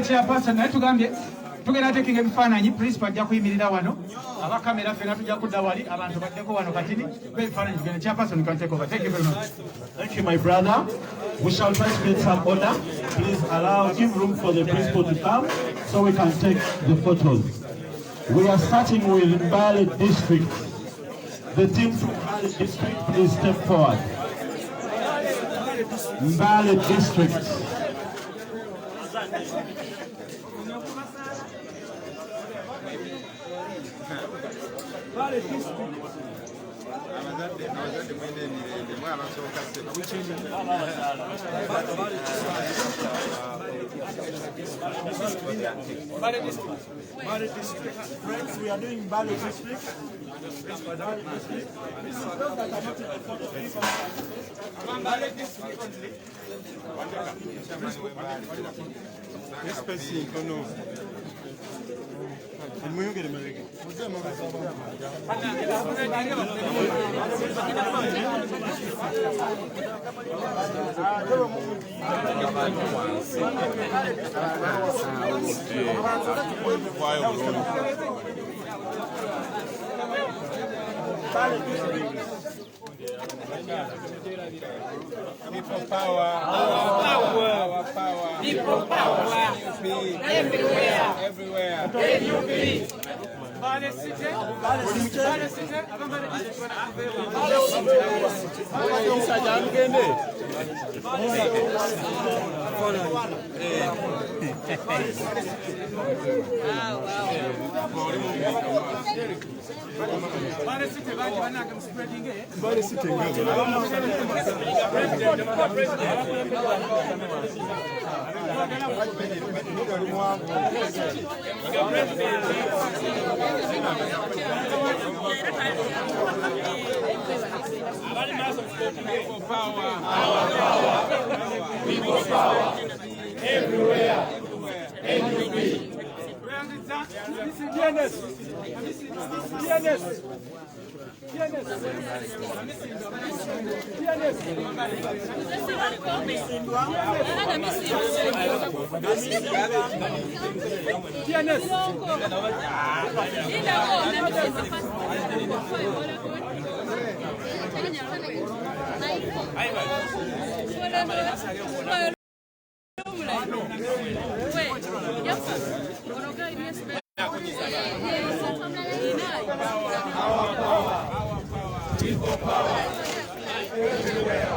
Chairperson naye tugambye tugenda tekinga ebifaananyi principal ajja kuyimirira wano abakamera fena tujja kudda wali abantu baddeko wano katini bebifaananyi tugenda chairperson can take over. Thank you very much. Thank you, my brother. We shall try to get some order. Please give room for the principal to come so we can take the photos. We are starting with Mbale District. The team from Mbale District, please step forward. Mbale District. Mbale District. Friends, we are doing Mbale District. Mbale District only. This person, no. People power, our power, people power, everywhere, everywhere. People power. People power. Everywhere. NUP. People power. Everywhere.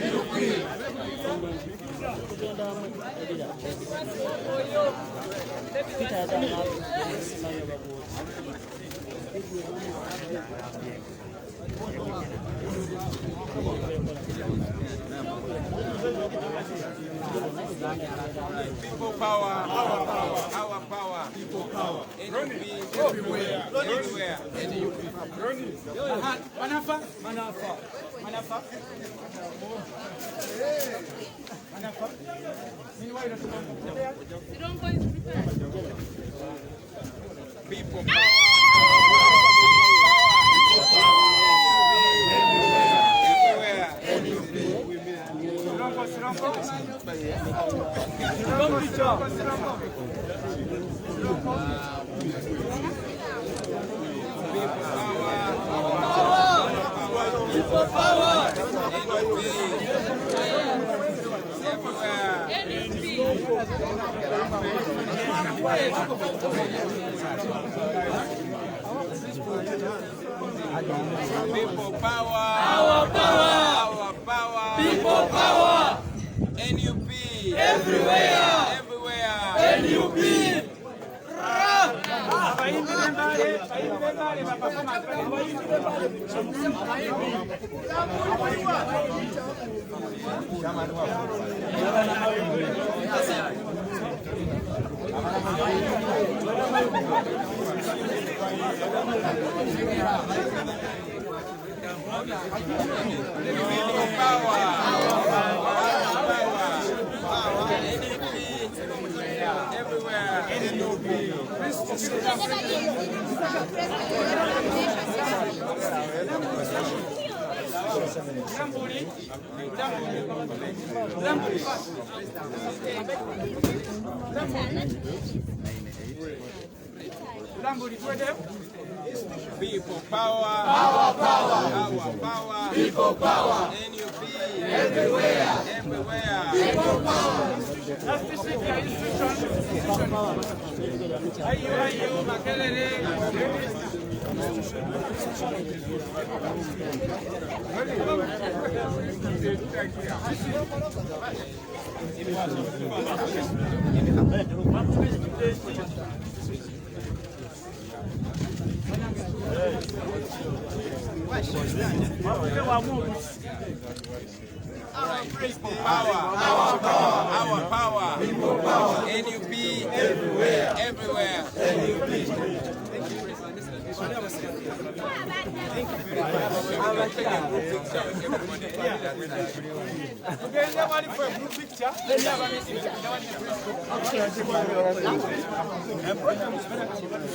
NUP. People power, our power, our power. People power. NUP everywhere, everywhere. Manafa, Manafa, Manafa. Manafa. Meanwhile, people People power. People power. Our power. Our power. People power. NUP. Everywhere. Everywhere. NUP. People power, our power, our power, people power, NUP, everywhere, everywhere, people power. Our power, people power, NUP, everywhere, everywhere, NUP.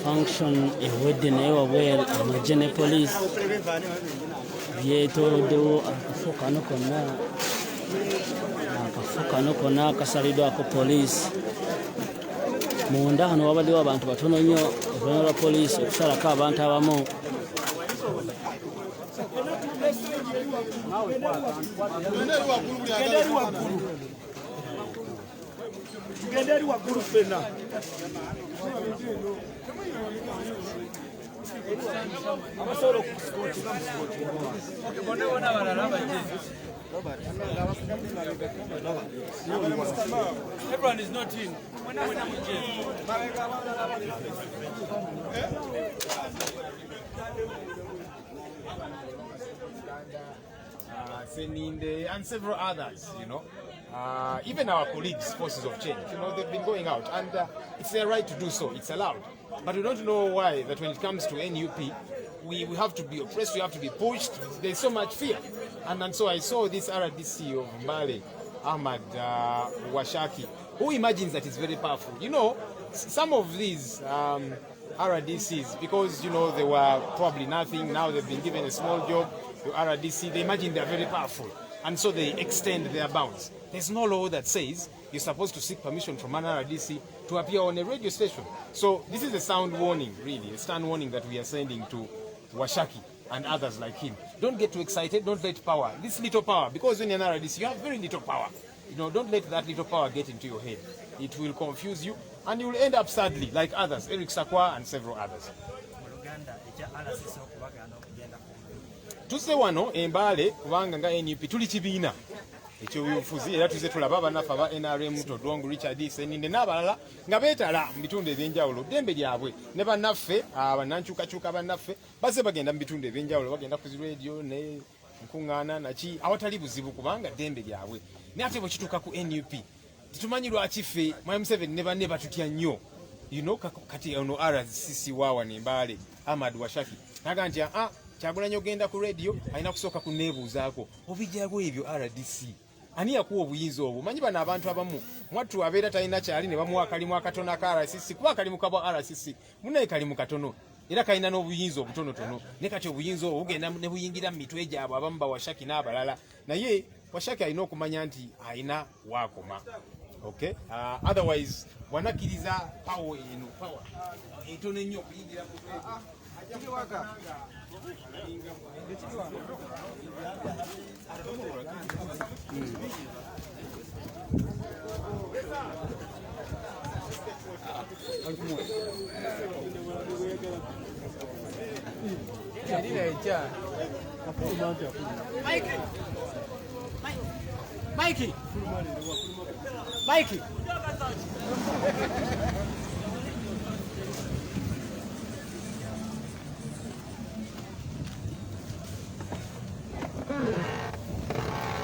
Function ewedde naye wabweru amagye ne poliisi byetooloddewo akafo kano konna kasaliddwako poliisi. Munda hano wabaddewo abantu batono nnyo oluvannyuma lwa poliisi okusalako abantu abamu. tugende eri waggulu ffenna. Abasobola okusikootinga musikootinga. Bonna bonna abalala bajje. Everyone is not in. Seninde, and several others, you know. Even our colleagues, Forces of Change, you know, they've been going out, and it's their right to do so, it's allowed. But we don't know why that when it comes to NUP, we have to be oppressed, we have to be pushed, there's so much fear. And so I saw this RDC of Mbale, Ahmad Washaki, who imagines that it's very powerful. You know, some of these RDCs, because, you know, they were probably nothing, now they've been given a small job, the RDC, they imagine they're very powerful. And so they extend their bounds. There's no law that says you're supposed to seek permission from an RDC to appear on a radio station. So this is a sound warning, really, a stern warning that we are sending to Washaki and others like him. Don't get too excited, don't let power, this little power, because when you're an RDC, you have very little power. You know, don't let that little power get into your head. It will confuse you, and you will end up sadly, like others, Eric Sakwa and several others. Tuse wano Mbale kubanga nga NUP tuli kibiina ekyobufuzi era tuze tulaba abanafu aba NRM Todongo Richard Seninde n'abalala nga beetala mu bitundu ebyenjawulo ddembe lyabwe ne bannaffe abannankyukakyuka bannaffe baze bagenda mu bitundu ebyenjawulo bagenda ku radio ne nkuŋŋaana naki awatali buzibu kubanga ddembe lyabwe naye ate bwe kituuka ku NUP tetumanyi lwaki ffe Mwami Museveni ne banne batutya nnyo kati ono RCC waawa ne Mbale Ahmad Washaki naga nti Kyagulanyi ogenda ku radio alina kusooka kunneebuuzaako obijjago ebyo RDC ani yakuwa obuyinza obwo manyi bano abantu abamu mwattu abeera talina kyali ne bamuwa akalimu akatono aka RCC kuba akalimu kabwa RCC munaye kalimu katono era kalina n'obuyinza obutonotono ne kati obuyinza obwo bugenda ne buyingira mu mitwe gyabwe abamu ba Washaki n'abalala naye Washaki alina okumanya nti alina waakoma. Okay? Otherwise wanakkiriza power eno power etono ennyo okuyingira ku Mikey.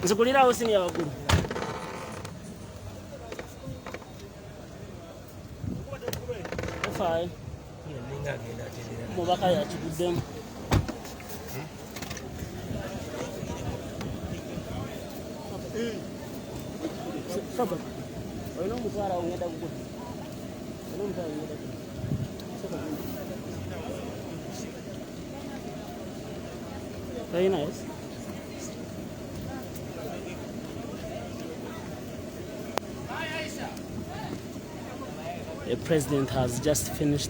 Nzikulirawo sini ya waggulu. Fine. Mubaka yakiguddemu. Saba. Olina omutwala ongenda kugula. Olina omutwala ongenda kugula. Very nice. The president has just finished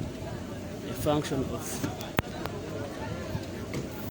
a function of